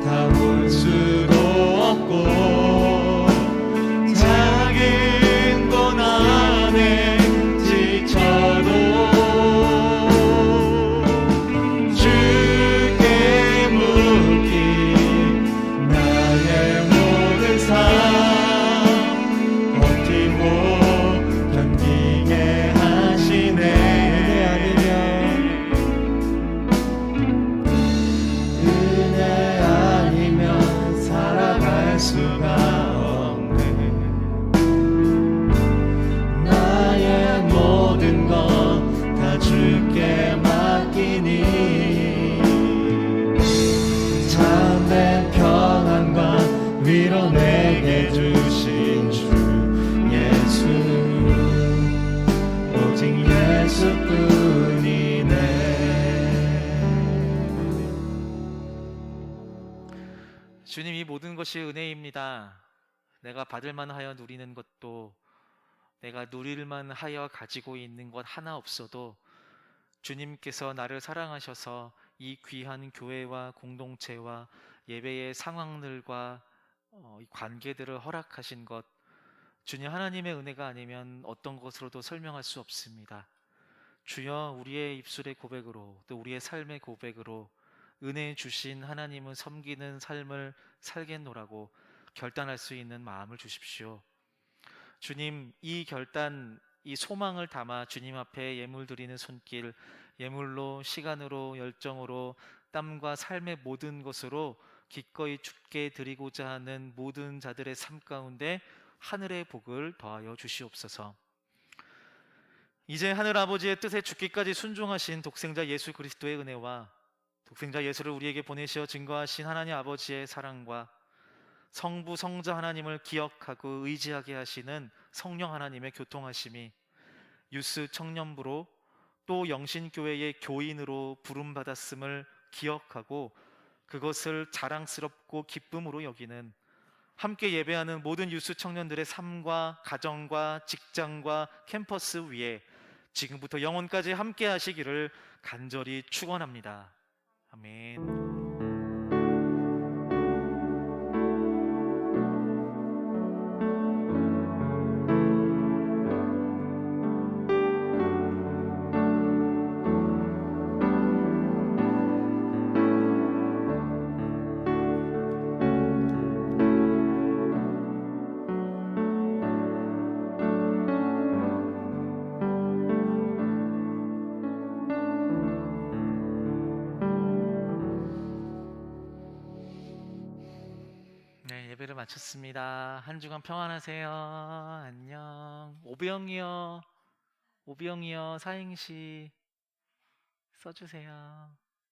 다 볼 수도 없고 작은 고난에 지쳐도 주께 묶인 나의 모든 삶 버티고 견디게 하시네. 은혜 아니면 살아갈 수가 없네. 나의 모든 것 다 주께 맡기니 참된 평안과 위로 내게 주신 주 예수 오직 예수뿐이네. 주님, 이 모든 것이 은혜입니다. 내가 받을 만하여 누리는 것도 내가 누릴 만하여 가지고 있는 것 하나 없어도 주님께서 나를 사랑하셔서 이 귀한 교회와 공동체와 예배의 상황들과 이 관계들을 허락하신 것, 주님 하나님의 은혜가 아니면 어떤 것으로도 설명할 수 없습니다. 주여, 우리의 입술의 고백으로 또 우리의 삶의 고백으로 은혜 주신 하나님을 섬기는 삶을 살겠노라고 결단할 수 있는 마음을 주십시오. 주님, 이 결단, 이 소망을 담아 주님 앞에 예물 드리는 손길, 예물로, 시간으로, 열정으로, 땀과 삶의 모든 것으로 기꺼이 주께 드리고자 하는 모든 자들의 삶 가운데 하늘의 복을 더하여 주시옵소서. 이제 하늘 아버지의 뜻에 죽기까지 순종하신 독생자 예수 그리스도의 은혜와 독생자 예수를 우리에게 보내시어 증거하신 하나님 아버지의 사랑과 성부 성자 하나님을 기억하고 의지하게 하시는 성령 하나님의 교통하심이 유스 청년부로 또 영신교회의 교인으로 부름받았음을 기억하고 그것을 자랑스럽고 기쁨으로 여기는 함께 예배하는 모든 유스 청년들의 삶과 가정과 직장과 캠퍼스 위에 지금부터 영원까지 함께 하시기를 간절히 축원합니다. 아멘. 예배를 마쳤습니다. 한 주간 평안하세요. 안녕. 오병이요 사행시 써주세요.